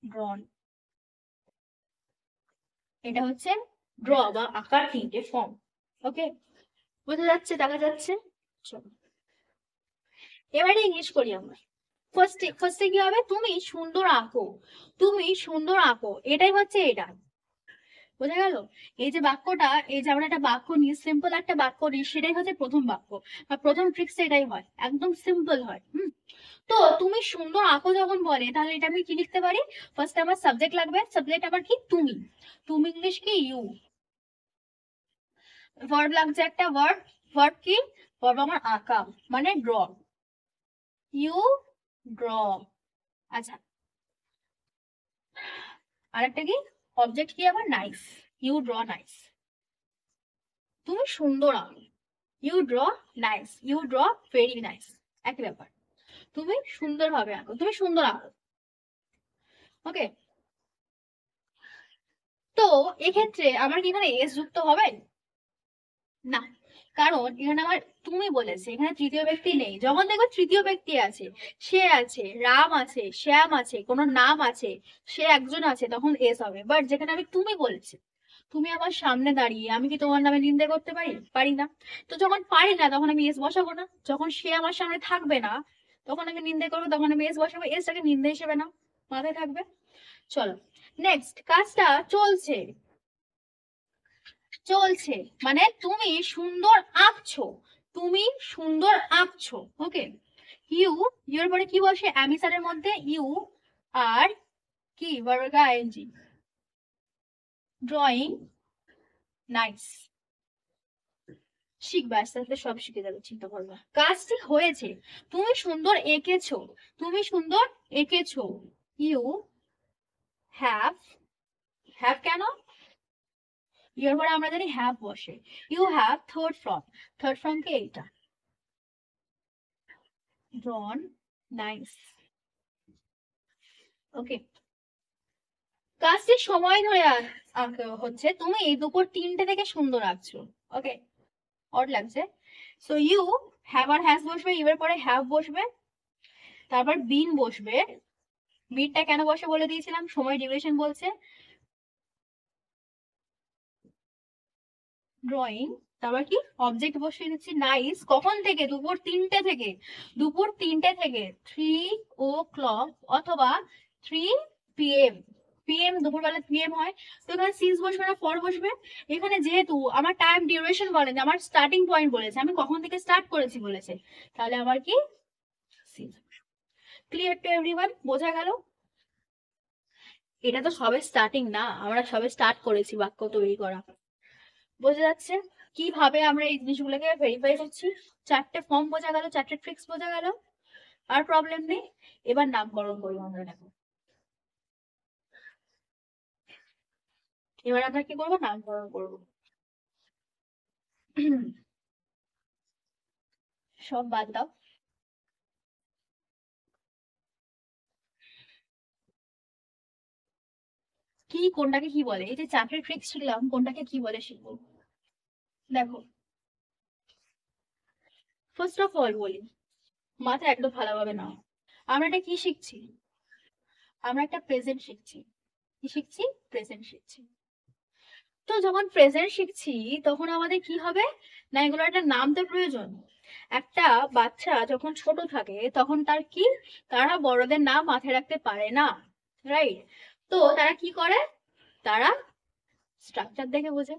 ড্রন, এটা হচ্ছে ড্র বা আঁকার তিনটে ফর্ম। ওকে, বোঝা যাচ্ছে, দেখা যাচ্ছে। চলো এবারে ইংলিশ করি আমরা। ফার্স্টে ফার্স্টে কি হবে, তুমি সুন্দর আঁকো, তুমি সুন্দর আঁকো, এটাই হচ্ছে এটা, বোঝা গেল। এই যে বাক্যটা, এই যে আমরা একটা বাক্য নিই, সিম্পল একটা বাক্য নিই, সেটাই হচ্ছে প্রথম বাক্য বা প্রথম ট্রিক্স, এটাই হয়, একদম সিম্পল হয়। তো তুমি সুন্দর আঁকো যখন বলে, তাহলে এটা আমি কি লিখতে পারি, ফার্স্ট আমার সাবজেক্ট লাগবে, সাবজেক্ট আমার কি তুমি, তুমি ইংলিশ কি ইউ, ভার্ব লাগছে একটা, ভার্ব, ভার্ব কি, ভার্ব আমার আঁকা মানে ড্র, ইউ ড্র। আচ্ছা, আরেকটা কি, অবজেক্ট কি আমার নাইস, ইউ ড্র নাইস, তুমি সুন্দর আঁকো, you draw nice, you draw very nice, একই ব্যাপার, তুমি সুন্দরভাবে আঁকো, তুমি সুন্দর আঁকো। ওকে, তো এক্ষেত্রে আমার কি এখানে এস যুক্ত হবে না, কারণ এখানে আমার তুমি বলেছে, এখানে তৃতীয় ব্যক্তি নেই। যখন দেখো তৃতীয় ব্যক্তি আছে, সে আছে, রাম আছে, শ্যাম আছে, কোনো নাম আছে, সে একজন আছে, তখন এস হবে। বাট যেখানে আমি তুমি বলেছি, তুমি আমার সামনে দাঁড়িয়ে, আমি কি তোমার নামে নিন্দে করতে পারি, পারি না। তো যখন পারি না, তখন আমি এস বসাবো না, যখন সে আমার সামনে থাকবে না, তখন আমি নিন্দে করবো, তখন আমি এস বসাবো, এসটাকে নিন্দে হিসেবে না, মাথায় থাকবে। চলো নেক্সট, কাজটা চলছে, চলছে মানে তুমি সুন্দর আঁকছো, তুমি সুন্দর আঁকছো। ওকে, ইউ, ইউর পরে কি বসে, অ্যামিসারের মধ্যে ইউ, আর কি ভার্ব আইএনজি, ড্রয়িং নাইস, শিখবে আস্তে আস্তে, সব শিখে যাবে, চিন্তা করবে। কাজটি হয়েছে, তুমি সুন্দর এঁকেছো, তুমি সুন্দর এঁকেছো, ইউ হ্যাভ, হ্যাভ কেন, ইউর পরে আমরা জানি হ্যাভ বসে, you have third form, third form কে এইটা, ড্রন নাইস। ওকে, কাজটি সময় ধরে হচ্ছে, তুমি এই দুপুর 3টে থেকে সুন্দর আঁকছো। ওকে, অড লাগছে। সো ইউ হ্যাভ আর হ্যাজ বসবে, ইউ এর পরে হ্যাভ বসবে, তারপর বিন বসবে, বিনটা কেন বসে বলে দিয়েছিলাম, সময় ডিউরেশন বলছে, ড্রয়িং, তারপর কি অবজেক্ট বসিয়ে দিচ্ছি নাইস, কখন থেকে, দুপুর 3টে থেকে, দুপুর 3টে থেকে 3 o'clock অথবা 3 PM, পিএম দুপুরবেলা পিএম হয়। তো এখানে সিন্স বসবে না ফর বসবে, এখানে যেহেতু আমার টাইম ডিউরেশন বলেন, আমার স্টার্টিং পয়েন্ট বলেছে, আমি কখন থেকে স্টার্ট করেছি বলেছে, তাহলে আমার কি সিন্স। ক্লিয়ার টু এভরিওয়ান, বোঝা গেল। এটা তো সবে স্টার্টিং না, আমরা সবে স্টার্ট করেছি বাক্য তৈরি করা, বোঝা যাচ্ছে কিভাবে আমরা এই জিনিসগুলোকে ভেরিফাই করছি। চারটে ফর্ম বোঝা গেল, চারটে ট্রিক্স বোঝা গেল, আর প্রবলেম নেই। এবার নামকরণ করি আমরা, দেখো এবার আমরা কি করবো, নামকরণ করবো। সব বাদ দাও। কি কোনটাকে কি বলে, এই যে চাকরির ট্রিক্স শিখলাম, কোনটাকে কি বলে শিখবো। দেখো, ফার্স্ট অফ অল বলি, মাথা একদম ভালোভাবে নাও। আমরা এটা কি শিখছি, আমরা একটা প্রেজেন্ট শিখছি। কি শিখছি, প্রেজেন্ট শিখছি। তো যখন প্রেজেন্ট শিখছি, তখন আমাদের কি হবে, না এগুলো একটা নাম তো প্রয়োজন। একটা বাচ্চা যখন ছোট থাকে তখন তার কি, তারা বড়দের নাম মাথায় রাখতে পারে না, রাইট? তো তারা কি করে, তারা স্ট্রাকচার দেখে বোঝে,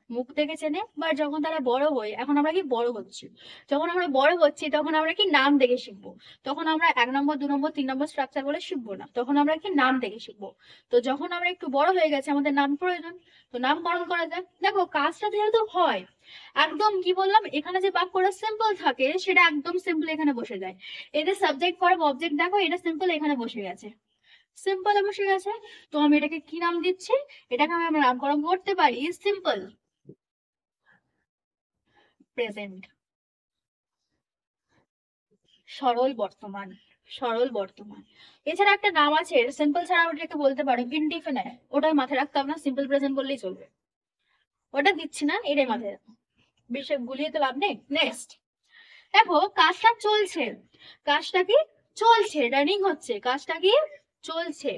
মুখ দেখে চেনে। বা যখন তারা বড় হয়, এখন আমরা কি বড় হচ্ছি, যখন আমরা বড় হচ্ছি তখন আমরা কি নাম দেখে শিখবো। তখন আমরা 1 নম্বর 2 নম্বর 3 নম্বর স্ট্রাকচার বলে শিখবো না, তখন আমরা কি নাম দেখে শিখবো। তো যখন আমরা একটু বড় হয়ে গেছে, আমাদের নাম প্রয়োজন, তো নামকরণ করা যায়। দেখো কাজটা যেহেতু হয়, একদম কি বললাম, এখানে যে বাক্যটা সিম্পল থাকে সেটা একদম সিম্পল এখানে বসে যায়। এদের সাবজেক্ট ভার্ব অবজেক্ট দেখো, এটা সিম্পল এখানে বসে গেছে, সিম্পলে বসে গেছে। তো আমি এটাকে কি নাম দিচ্ছি, এটাকে আমি নামকরণ করতে পারি সিম্পল প্রেজেন্ট, সরল বর্তমান, সরল বর্তমান। এছাড়া একটা নাম আছে সিম্পল ছাড়া, ওটাকে বলতে পারো ইনডিফিনাইট, ওটা মাথায় রাখতে হবে না, সিম্পল প্রেজেন্ট বললেই চলবে। ওটা দিচ্ছি না, এটাই মাথায় রাখো, বেশি গুলিয়ে তো লাভ নেই। নেক্সট, দেখো কাজটা চলছে, কাজটা কি চলছে, রানিং হচ্ছে, কাজটা কি চলছে,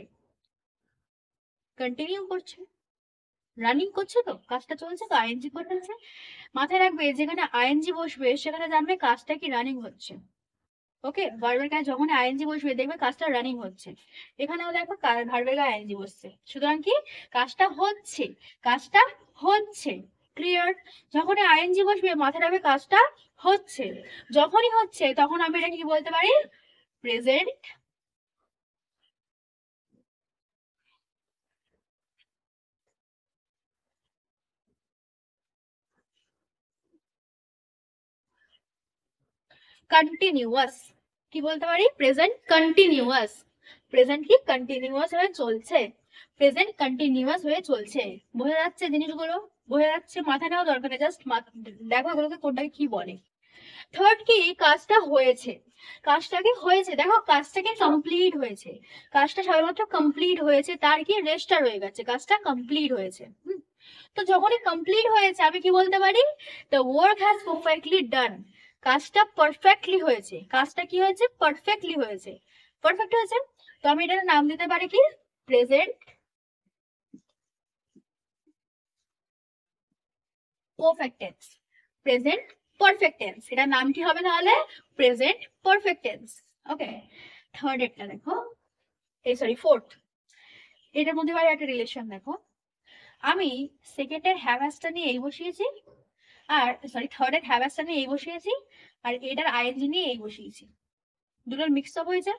কন্টিনিউ করছে, রানিং করছে, তো কাজটা চলছে, তো আইএনজি করতেছে। মাথায় রাখবে যেখানে আইএনজি বসবে সেখানে জানবে কাজটা কি রানিং হচ্ছে। ওকে, ভার্বের কাছে যখন আইএনজি বসবে দেখবে কাজটা রানিং হচ্ছে। এখানেও দেখো ভার্বের গায়ে আইএনজি বসছে, সুতরাং কি কাজটা হচ্ছে, কাজটা হচ্ছে। ক্লিয়ার? যখন আইএনজি বসবে মাথায় রাখবে কাজটা হচ্ছে, যখনই হচ্ছে তখন আমি এটা কি বলতে পারি, প্রেজেন্ট কন্টিনিউয়াস। কি বলতে পারি, প্রেজেন্ট কন্টিনিউয়াস। প্রেজেন্ট কি কন্টিনিউয়াস হয়ে চলছে, প্রেজেন্ট কন্টিনিউয়াস হয়ে চলছে। বোঝা যাচ্ছে জিনিসগুলো, বোঝা যাচ্ছে, মাথা নেওয়া দরকার নেই, জাস্ট দেখো এগুলোকে কোনটাকে কি বলে। থার্ড কি, কাজটা হয়েছে, কাজটা কি হয়েছে, দেখো কাজটাকে কমপ্লিট হয়েছে, কাজটা সবেমাত্র কমপ্লিট হয়েছে, তার কি রেস্টটা রয়ে গেছে, কাজটা কমপ্লিট হয়েছে। তো যখনই কমপ্লিট হয়েছে আমি কি বলতে পারি, দ্য ওয়ার্ক হ্যাজ পারফেক্টলি ডান, কাজটা পারফেক্টলি হয়েছে, কাজটা কি হয়েছে, পারফেক্টলি হয়েছে, পারফেক্ট হয়েছে। তো আমি এটার নাম দিতে পারি কি, present perfect tense, present perfect tense, এটার নাম কি হবে তাহলে, প্রেজেন্ট পারফেক্ট টেন্স। ওকে, থার্ড একটা দেখো, এই সরি ফোর্থ, এটার মধ্যে আবার একটা রিলেশন দেখো। আমি সেকেন্ডের হ্যাভাসটা নিয়ে এই বসিয়েছি, আর সরি থার্ডের হ্যাভাসটা নিয়ে এই বসিয়েছি, আর এটার আইএনজি নিয়ে এই বসিয়েছি, দুটোর মিক্স আপ হয়েছে,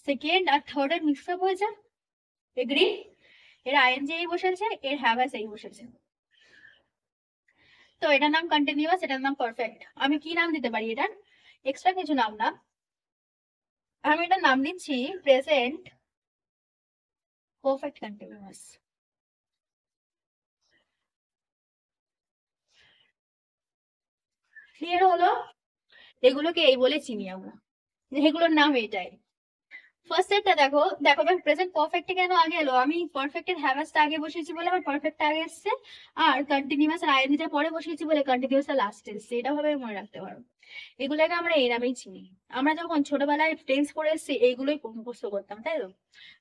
সেকেন্ড আর থার্ড এর মিক্স আপ হয়েছে। এগ্রি? এর আইএনজি এই বসেছে, এর হ্যাভাস এই বসেছে। তো এটার নাম কন্টিনিউয়াস, এটার নাম পারফেক্ট। আমি কি নাম দিতে পারি এটার, এক্সট্রা কিছু নাম না, আমি এটার নাম দিচ্ছি প্রেজেন্ট পারফেক্ট কন্টিনিউয়াস। ক্লিয়ার হলো? এগুলোকে এই বলে চিনি আমরা, এগুলোর নাম এটাই। ফার্স্ট এরটা দেখো, দেখো প্রেজেন্ট পারফেক্ট কেন আগে এলো, আমি পারফেক্টের হ্যাভাসটা আগে বসিয়েছি বলে আমার পারফেক্টটা আগে এসছে, আর কন্টিনিউয়াস আর আইএনজিটা পরে বসিয়েছি বলে কন্টিনিউয়াসটা লাস্টে এসছে, এটা ভাবে মনে রাখতে পারো। এগুলোকে আমরা এই নামেই চিনি। আমরা যখন ছোটবেলায় টেন্স পড়ে এসেছি এইগুলোই মুখস্থ করতাম, তাই তো?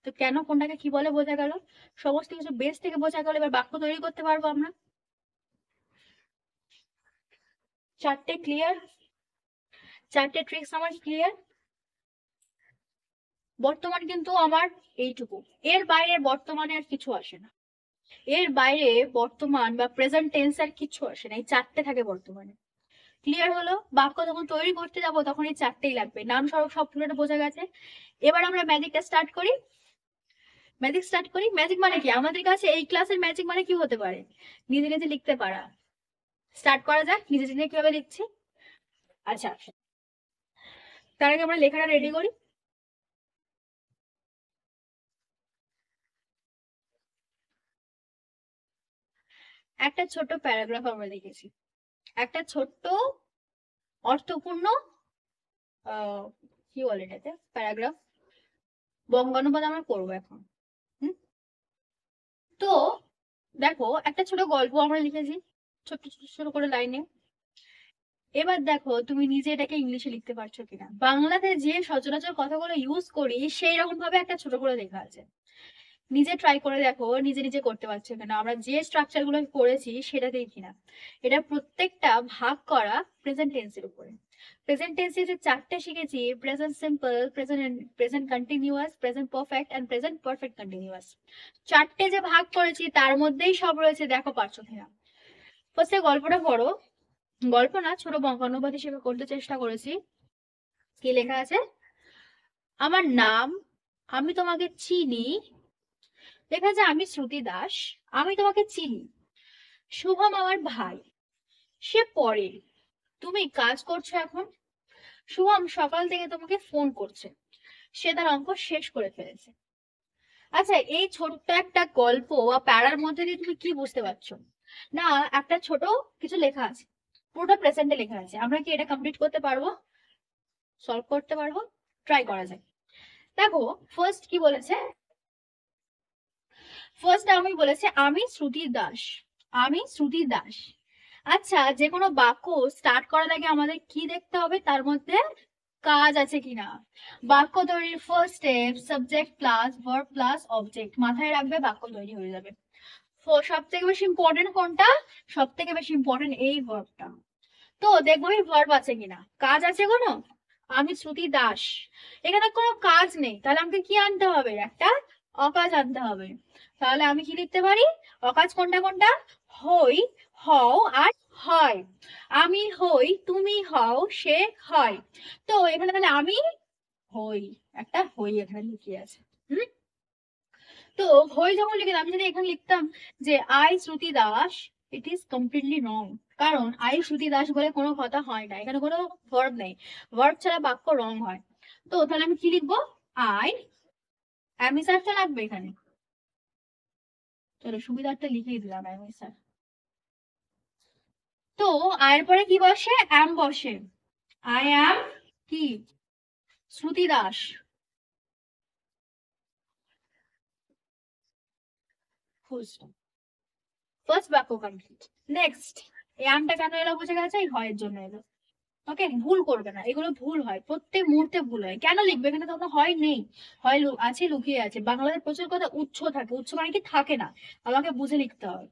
তো কেন কোনটাকে কি বলে বোঝা গেল, সমস্ত কিছু বেস থেকে বোঝা গেল, এবার বাক্য তৈরি করতে পারবো আমরা। চারটে ক্লিয়ার, চারটে ট্রিক্স আমার ক্লিয়ার। বর্তমান কিন্তু আমার এইটুকু, এর বাইরে বর্তমানে আর কিছু আসে না, এর বাইরে বর্তমান বা প্রেজেন্ট টেন্স আর কিছু আসে না, এই চারটে থাকে বর্তমানে। ক্লিয়ার হলো? বাক্য যখন তৈরি করতে যাব তখন এই চারটেই লাগবে, নাম সড়ক সব পুরোটা বোঝা গেছে। এবার আমরা ম্যাজিকটা স্টার্ট করি, ম্যাজিক স্টার্ট করি। ম্যাজিক মানে কি, আমাদের কাছে এই ক্লাসের ম্যাজিক মানে কি হতে পারে, নিজে নিজে লিখতে পারা। স্টার্ট করা যাক, নিজে নিজে কিভাবে লিখছি। আচ্ছা, তার আগে আমরা লেখাটা রেডি করি। একটা ছোট্ট প্যারাগ্রাফ আমরা লিখেছি, একটা ছোট্ট অর্থপূর্ণ কি বলে এটাতে, প্যারাগ্রাফ, বঙ্গানুবাদ আমরা করবো এখন। হুম? তো দেখো একটা ছোট গল্প আমরা লিখেছি, ছোট্ট ছোট ছোট করে লাইনে। এবার দেখো তুমি নিজে এটাকে ইংলিশে লিখতে পারছো কিনা। বাংলাতে যে সচরাচর কথাগুলো ইউজ করি সেই রকম ভাবে একটা ছোট করে লেখা আছে, নিজে ট্রাই করে দেখো নিজে নিজে করতে পারছো কিনা। আমরা যে স্ট্রাকচার গুলো করেছি সেটাতেই কিনা। এটা প্রত্যেকটা ভাগ করা প্রেজেন্ট টেন্সের উপরে। প্রেজেন্ট টেন্সে যে চারটে শিখেছি, present simple, present continuous, present perfect and present perfect continuous, চারটে যে ভাগ করেছি তার মধ্যেই সব রয়েছে, দেখো পারছো কিনা। ফার্স্টে গল্পটা পড়ো, গল্প না ছোট বঙ্গানুবাদ হিসেবে করতে চেষ্টা করেছি। কি লেখা আছে? আমার নাম, আমি তোমাকে চিনি। লেখা আছে আমি শ্রুতি দাস, আমি তোমাকে চিনি। শুভম আমার ভাই, সে পড়ে। তুমি কাজ করছো এখন। শুভম সকাল থেকে তোমাকে ফোন করছে, সে তার অঙ্ক শেষ করে ফেলেছে। আচ্ছা, এই ছোট্ট একটা গল্প বা প্যারার মধ্যে দিয়ে তুমি কি বুঝতে পারছো? না, একটা ছোট কিছু লেখা আছে, পুরোটা প্রেজেন্টে লেখা আছে। আমরা কি এটা কমপ্লিট করতে পারবো? সলভ করতে পারবো? ট্রাই করা যায়। দেখো ফার্স্ট কি বলেছে, ফার্স্ট আমি বলেছে আমি শ্রুতি দাস, আমি শ্রুতি দাস। আচ্ছা, যে কোনো বাক্য স্টার্ট করার আগে আমাদের কি দেখতে হবে, তার মধ্যে কাজ আছে কিনা। বাক্য তৈরির first step subject plus verb plus object, মাথায় রাখবে, বাক্য তৈরি হয়ে যাবে। সব থেকে বেশি ইম্পর্টেন্ট কোনটা? সব থেকে বেশি ইম্পর্টেন্ট এই ভার্বটা। তো দেখবো এই ভার্ব আছে কিনা, কাজ আছে কোনো। আমি শ্রুতি দাস, এখানে কোনো কাজ নেই, তাহলে আমাকে কি আনতে হবে? একটা অকাজ আনতে হবে। তাহলে আমি কি লিখতে পারি? অকাজ কোনটা কোনটা? হই, হও আর হয়। আমি হই, তুমি হও, সে হয়। তো এখানে তাহলে আমি হই, একটা হই এখানে লুকিয়ে আছে। হুম। তো হই যখন লিখে আমি যদি এখানে লিখতাম যে I Shruti Das, it is completely রং। কারণ আই শ্রুতি দাস বলে কোনো কথা হয় না, এখানে কোনো ভার্ব নেই, ভার্ব ছাড়া বাক্য রং হয়। তো তাহলে আমি কি লিখবো? আই, আমি স্যারটা লাগবে এখানে। চলো সুবিধার্থে লিখেই দিলাম আমি স্যার। তো আয়ের পরে কি বসে? অ্যাম বসে। আই অ্যাম কি? শ্রুতি দাস। ফার্স্ট বাক্য কমপ্লিট। নেক্সট, এই আমটা কেন এলো বুঝে গেছে, এই হয়ের জন্য এলো। ওকে, ভুল করবে না, এগুলো ভুল হয়, প্রত্যেক মুহূর্তে ভুল হয়। কেন লিখবে? এখানে তো হয় নেই, হয় আছে, লুকিয়ে আছে। বাংলাতে প্রচুর কথা উচ্চ থাকে, উচ্চ মানে কি থাকে না, আমাকে বুঝে লিখতে হবে।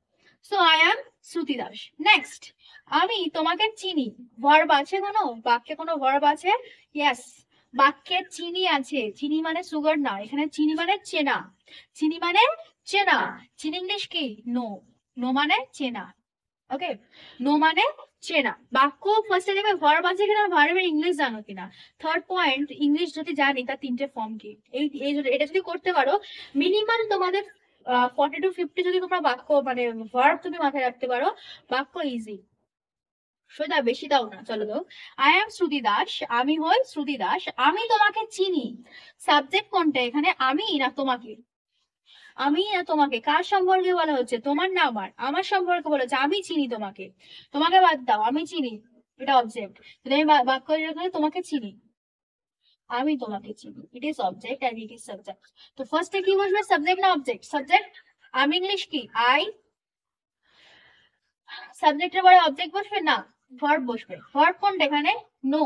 So I am Shruti Das. Next, আমি তোমাকে চিনি। ভার্ব আছে কোনো? বাক্যে কোনো ভার্ব আছে? ইয়েস, বাক্যে চিনি আছে। চিনি মানে সুগার না, এখানে চিনি মানে চেনা। চিনি মানে চেনা। চিনি ইংলিশ কি? নো। নো মানে চেনা। ওকে, নো মানে চেনা। বাক্য ফার্স্টে দেখবে ভার্ব আছে কিনা, ভার্বের ইংলিশ জানো কিনা। থার্ড পয়েন্ট, ইংলিশ যদি জানি তার তিনটে ফর্ম কি। এটা যদি করতে পারো, মিনিমাম তোমাদের 40 to 50 যদি তোমরা বাক্য মানে ভার্ব তুমি মাথায় রাখতে পারো, বাক্য ইজি। সোজা, বেশি দাও না। চলো দাও। আই এম শ্রুতি দাস, আমি হই শ্রুতি দাস। আমি তোমাকে চিনি। সাবজেক্ট কোনটা এখানে, আমি না তোমাকে? আমি না তোমাকে, কার সম্পর্কে বলা হচ্ছে? তোমার না আমার? আমার সম্পর্কে বলা হচ্ছে, আমি চিনি তোমাকে। তোমাকে বাদ দাও, আমি চিনি, এটা অবজেক্ট। যদি আমি বাক্য এখানে তোমাকে চিনি, আমি তোমাকে চিনি, it is object and it is subject. তো ফার্স্টে কি বসবে, সাবজেক্ট না অবজেক্ট? সাবজেক্ট। আমি ইংলিশ কি? আই। সাবজেক্টের পরে অবজেক্ট বসবে না, ভার্ব বসবে। ভার্ব কোনটা এখানে? নো।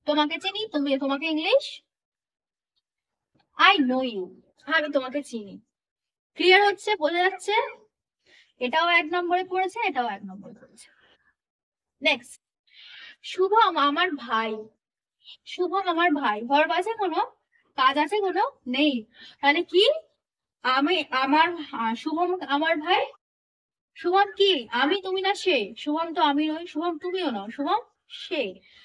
তোমাকে চিনি, তুমি তোমাকে ইংলিশ আই নো ইউ, আমি তোমাকে চিনি। ক্লিয়ার হচ্ছে? বোঝা যাচ্ছে? এটাও 1 নম্বরে পড়েছে, এটাও 1 নম্বরে পড়েছে। নেক্সট, শুভম আমার ভাই। শুভম আমার ভাই, ভার্ব আছে কোনো? কাজ আছে কোনো? নেই। তাহলে কি? আমি আমার শুভম আমার ভাই। শুভম কি? আমি, তুমি না সে? শুভম তো আমি নই, শুভম তুমিও নও, শুভম সে।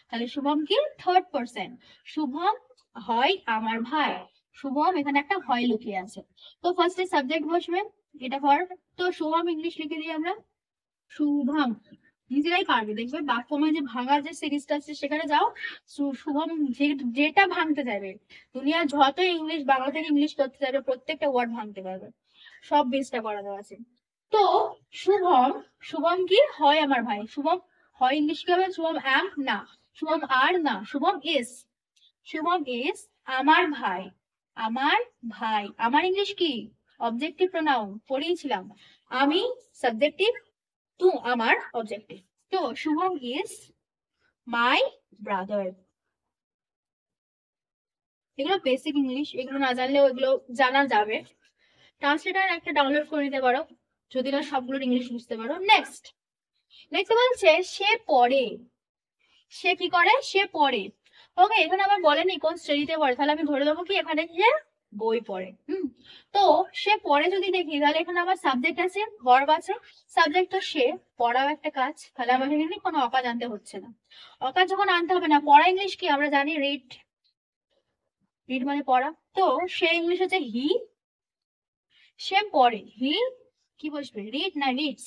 তাহলে শুভম কি? Third person. শুভম হয় আমার ভাই। শুভম এখানে একটা হয় লুকিয়ে আছে। তো ফার্স্টে সাবজেক্ট বসবে, এটা ভার্ব। তো শুভম ইংলিশ লিখে দিই আমরা, শুভম। নিজেরাই পারবে, দেখবে বাক্যময় যে ভাঙার যে সিরিজটা আছে সেখানে যাও। শুভম যেটা ভাঙতে যাবে, দুনিয়া যত ইংলিশ বাংলা থেকে ইংলিশ করতে যাবে, প্রত্যেকটা ওয়ার্ড ভাঙতে পারবে। সব বেসটা করা দেওয়া আছে। তো শুভম, শুভম কি হয় আমার ভাই, শুভম হয় ইংলিশ কি হবে, শুভম অ্যাম না, শুভম আর না, শুভম ইজ, শুভম ইজ আমার ভাই, আমার ভাই, আমার ইংলিশ কি অবজেক্টিভ প্রোনাউন পড়িয়েছিলাম, আমি সাবজেক্টিভ, টু আমার অবজেক্টিভ। তো শুভম ইজ মাই ব্রাদার। এগুলো বেসিক ইংলিশ, এগুলো না জানলেও এগুলো জানা যাবে। ট্রান্সলেটার একটা ডাউনলোড করে নিতে পারো যদি না সবগুলোর ইংলিশ বুঝতে পারো। নেক্সট, নেক্সট বলছে সে পড়ে, সে কি করে, সে পড়ে। ওকে, এখানে আবার বলেনি কোন শ্রেণীতে পড়ে, তাহলে আমি ধরে দেবো কি এখানে যে বই পড়ে। তো সে পড়ে যদি দেখি তাহলে এখানে আমার সাবজেক্ট আছে, ভার্ব আছে, সাবজেক্ট তো সে, পড়াও একটা কাজ, তাহলে আমাকে এখানে কোনো অকাজ আনতে হচ্ছে না। অকাজ যখন আনতে হবে না, পড়া ইংলিশ কি আমরা জানি রিড, রিড মানে পড়া। তো সে ইংলিশ হচ্ছে হি, সে পড়ে, হি কি বসবে, রিড না রিডস,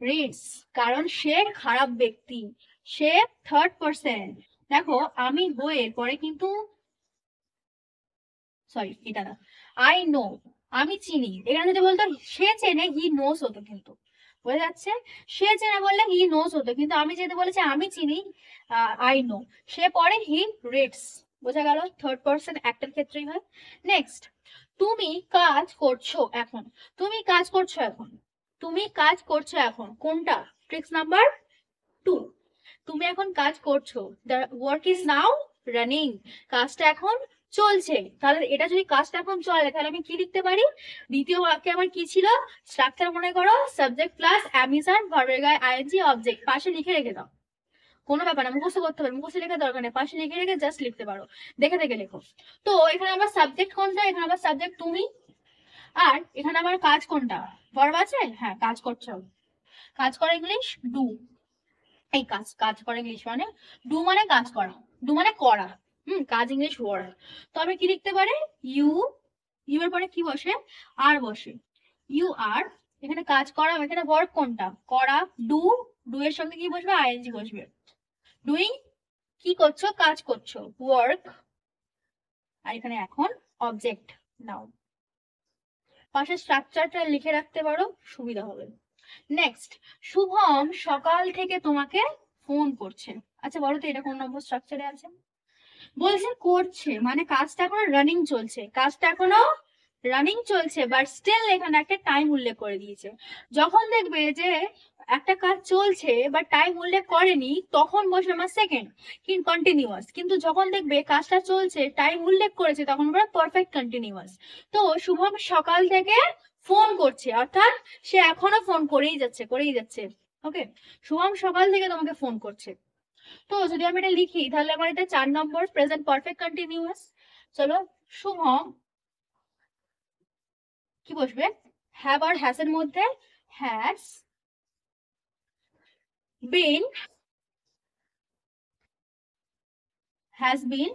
রিডস, কারণ সে খারাপ ব্যক্তি, সে থার্ড পার্সন। দেখো আমি বইয়ের পরে কিন্তু, সরি এটা না, আই নো, আমি চিনি, এখানে যদি বলতো সে চেনে, হি নোস হতো, কিন্তু বোঝা যাচ্ছে, সে চেনে বললে হি নোস হতো, কিন্তু আমি যেহেতু বলেছি আমি চিনি, আই নো, সে পড়ে, হি রিডস, বোঝা গেল, থার্ড পার্সন একটার ক্ষেত্রেই হয়। নেক্সট, তুমি কাজ করছো এখন, তুমি কাজ করছো এখন, তুমি কাজ করছো এখন, কোনটা, ট্রিক্স নাম্বার 2, তুমি এখন কাজ করছো, the work is now running, কাজটা এখন চলছে। তাহলে এটা যদি কাজটা এখন চলে তাহলে আমি কি লিখতে পারি, দ্বিতীয় বাক্যে আমার কি ছিল, স্ট্রাকচার মনে করো, সাবজেক্ট প্লাস অ্যামিজার, ভার্বের গায়ে আইএনজি, অবজেক্ট, পাশে লিখে রেখে দাও, কোনো ব্যাপার না, মুখস্থ করতে পারো, মুখস্থ লেখার দরকার নেই, পাশে লিখে রেখে জাস্ট লিখতে পারো, দেখে দেখে লেখো। তো এখানে আমার সাবজেক্ট কোনটা, এখানে আমার সাবজেক্ট তুমি, আর এখানে আমার কাজ কোনটা, ভার্ব আছে, হ্যাঁ কাজ করছো, কাজ করা ইংলিশ ডু, এই কাজ, কাজ করা ইংলিশ মানে ডু, মানে কাজ করা, ডু মানে করা, কাজ ইংলিশ ওয়ার্ক। তো আমি কি লিখতে পারি, ইউ, ইউ এর পরে কি বসে, আর বসে, ইউ আর, এখানে কাজ করা, এখানে ওয়ার্ক কোনটা, করা, ডু, ডু এর সঙ্গে কি বসবে, আইএনজি বসবে, ডুইং, কি করছো, কাজ করছো, ওয়ার্ক, আর এখানে এখন অবজেক্ট নাও, পাশে স্ট্রাকচারটা লিখে রাখতে পারো, সুবিধা হবে। নেক্সট, শুভম সকাল থেকে তোমাকে ফোন করছে। আচ্ছা বলো তো এটা কোন নম্বর স্ট্রাকচারে আছে, বলছে করছে মানে কাজটা এখনো রানিং চলছে, কাজটা এখনো রানিং চলছে, বাট স্টিল এখানে একটা টাইম উল্লেখ করে দিয়েছে। যখন দেখবে যে একটা কাজ চলছে বা টাইম উল্লেখ করেনি তখন বসবে আমার সেকেন্ড কন্টিনিউয়াস, কিন্তু যখন দেখবে কাজটা চলছে টাইম উল্লেখ করেছে তখন বলবে পারফেক্ট কন্টিনিউয়াস। তো শুভম সকাল থেকে ফোন করছে, অর্থাৎ সে এখনো ফোন করেই যাচ্ছে, করেই যাচ্ছে। ওকে, শুভম সকাল থেকে তোমাকে ফোন করছে। তো যদি আমি এটা লিখি তাহলে আমার এটা 4 নম্বর প্রেজেন্ট পারফেক্ট কন্টিনিউয়াস। চলো, শুভম কি বসবে, হ্যাভ আর হ্যাজ এর মধ্যে হ্যাজ বিন, হ্যাজ বিন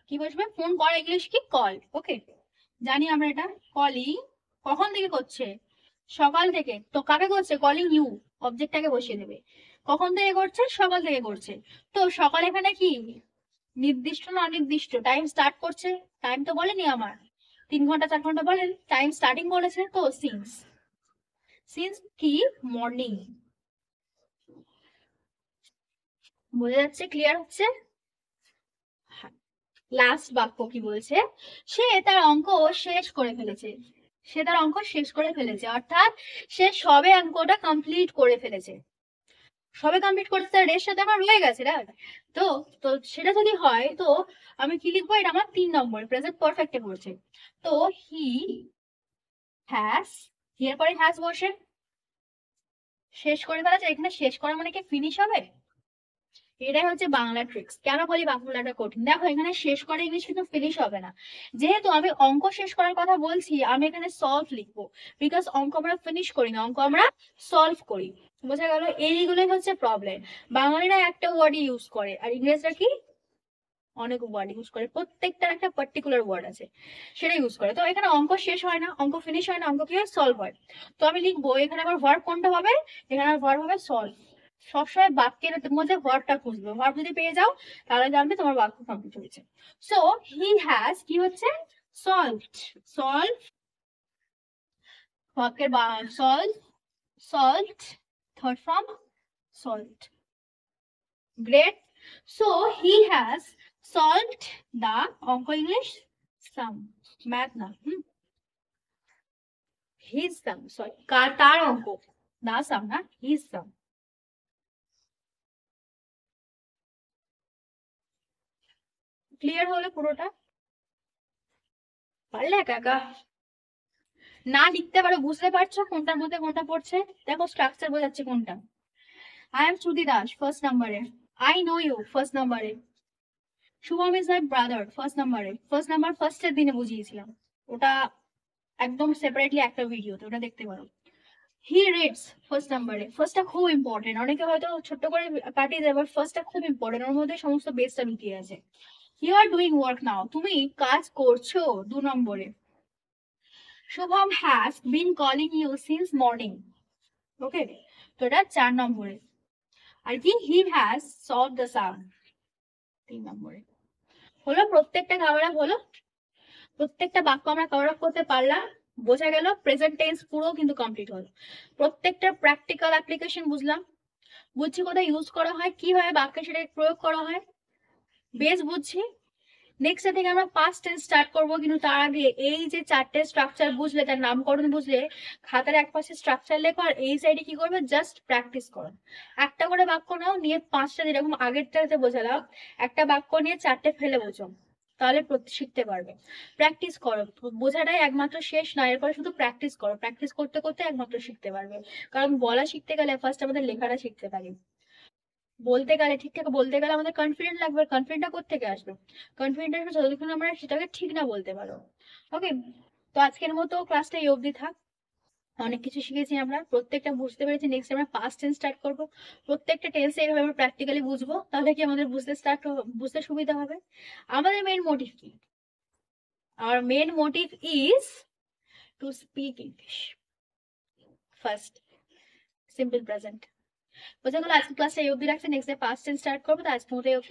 কি বসবে, ফোন করা ইংলিশ কি কল। ওকে, জানি আমরা এটা, কলিং কখন থেকে করছে, সকাল থেকে, তো কাকে করছে, কলিং ইউ, অবজেক্টটাকে বসিয়ে দেবে, কখন থেকে করছে, সকাল থেকে করছে। তো সকাল এখানে কি নির্দিষ্ট না অনির্দিষ্ট, টাইম স্টার্ট করছে, টাইম তো বলেনি আমার 3 ঘন্টা 4 ঘন্টা, বলেন টাইম স্টার্টিং বলেছে, তো সিন্স, সিন্স কি মর্নিং, বোঝা যাচ্ছে, ক্লিয়ার হচ্ছে। লাস্ট বাক্য কি বলছে, সে তার অঙ্ক শেষ করে ফেলেছে, সে তার অঙ্ক শেষ করে ফেলেছে, অর্থাৎ সে সবে অঙ্কটা কমপ্লিট করে ফেলেছে, সবে কমপ্লিট করতে তার রেস সাথে আমার রয়ে গেছে না। তো তো সেটা যদি হয় তো আমি কি লিখবো, এটা আমার 3 নম্বর প্রেজেন্ট পারফেক্টে পড়ছে। তো হি হ্যাজ, এর পরে হ্যাজ বসে, শেষ করে ফেলেছে, এখানে শেষ করা মানে কি ফিনিশ হবে, এটাই হচ্ছে বাংলা ট্রিক্স। কেন বলি বাংলাটা কঠিন, দেখো এখানে শেষ করে ইংলিশ কিন্তু ফিনিশ হবে না, যেহেতু আমি অঙ্ক শেষ করার কথা বলছি আমি এখানে সলভ লিখবো, বিকজ অঙ্ক আমরা ফিনিশ করি না, অঙ্ক আমরা সলভ করি। বোঝা গেল, এইগুলোই হচ্ছে প্রবলেম, বাঙালিরা একটা ওয়ার্ড ইউজ করে আর ইংরেজরা কি অনেক ওয়ার্ড ইউজ করে, প্রত্যেকটার একটা পার্টিকুলার ওয়ার্ড আছে সেটা ইউজ করে। তো এখানে অঙ্ক শেষ হয় না, অঙ্ক ফিনিশ হয় না, অঙ্ক কি হয়, সলভ হয়। তো আমি লিখবো এখানে আমার ভার্ব কোনটা হবে, এখানে আমার ভার্ব হবে সলভ। সবসময় বাক্যের মধ্যে ভার্বটা খুঁজবে, ভার্ব যদি পেয়ে যাও তাহলে জানবে তোমার বাক্য কমপ্লিট হয়েছে। সো হি হ্যাজ কি হচ্ছে, সলভড, সলভ বাক্যের salt, salt, third form salt. Great. So he has solved the অঙ্ক English sum. Math না his sum. Sorry, তার অঙ্ক না sum না his sum. ক্লিয়ার হলো পুরোটা? পারলে একা একা না লিখতে পারো, বুঝতে পারছো কোনটার মধ্যে কোনটা পড়ছে? দেখো স্ট্রাকচার বোঝাচ্ছে কোনটা। I am Shruti Das, first number. I know you, first number. Shubham is my brother, first নাম্বারে। ফার্স্ট নাম্বার ফার্স্টের দিনে বুঝিয়েছিলাম, ওটা একদম সেপারেটলি একটা ভিডিওতে, ওটা দেখতে পারো। হি রিডস, ফার্স্ট নাম্বারে। ফার্স্টটা খুব ইম্পর্টেন্ট, অনেকে হয়তো ছোট্ট করে কাটিয়ে দেয়, বাট ফার্স্টটা খুব ইম্পর্টেন্ট, ওর মধ্যে সমস্ত বেসটা লুকিয়ে আছে। You are doing work now, তুমি কাজ করছো, 2 নম্বরে। Shubham has been calling you since morning, okay, তো এটা 4 নম্বরে। আর কি, he has solved the sum, 3 নম্বরে। হলো প্রত্যেকটা কভার আপ হলো, প্রত্যেকটা বাক্য আমরা কভার আপ করতে পারলাম, বোঝা গেল। প্রেজেন্ট টেন্স পুরো কিন্তু কমপ্লিট হলো। প্রত্যেকটা প্র্যাকটিক্যাল অ্যাপ্লিকেশন বুঝলাম, বুঝছি কোথায় ইউজ করা হয়, কিভাবে বাক্যে সেটা প্রয়োগ করা হয়, বেশ বুঝছি। নেক্সট থেকে আমরা পাস্ট টেন্স স্টার্ট করবো, কিন্তু তার আগে এই যে 4টে স্ট্রাকচার বুঝলে, তার নামকরণ বুঝলে, খাতার এক পাশে স্ট্রাকচার লেখো, আর এই সাইডে কি করবে, জাস্ট প্র্যাকটিস করো। একটা করে বাক্য নাও, নিয়ে 5টা, যেরকম আগেরটাতে বোঝালাম, একটা বাক্য নিয়ে 4টে ফেলে বোঝো, তাহলে শিখতে পারবে। প্র্যাকটিস করো, বোঝাটাই একমাত্র শেষ না, এরপরে শুধু প্র্যাকটিস করো, প্র্যাকটিস করতে করতে একমাত্র শিখতে পারবে। কারণ বলা শিখতে গেলে ফার্স্ট আমাদের লেখাটা শিখতে পারি, বলতে গেলে ঠিকঠাক বলতে গেলে আমাদের কনফিডেন্ট লাগবে। কনফিডেন্টটা কোত্থেকে আসবে? কনফিডেন্ট আসবে যতক্ষণ আমরা সেটাকে ঠিক না বলতে পারো। ওকে, তো আজকের মতো ক্লাসটা এই অবধি থাক। অনেক কিছু শিখেছি আমরা, প্রত্যেকটা বুঝতে পেরেছি। নেক্সট আমরা পাস্ট টেন্স স্টার্ট করবো, প্রত্যেকটা টেন্সে এইভাবে আমরা প্র্যাকটিক্যালি বুঝবো, তাহলে কি আমাদের বুঝতে সুবিধা হবে। আমাদের মেইন মোটিভ কি? Our main motive is to speak English. First, simple present. বোঝা গেল? আজকে ক্লাসটা এই অবধি রাখছি, next day past tense start করবো। তো আজকের মতো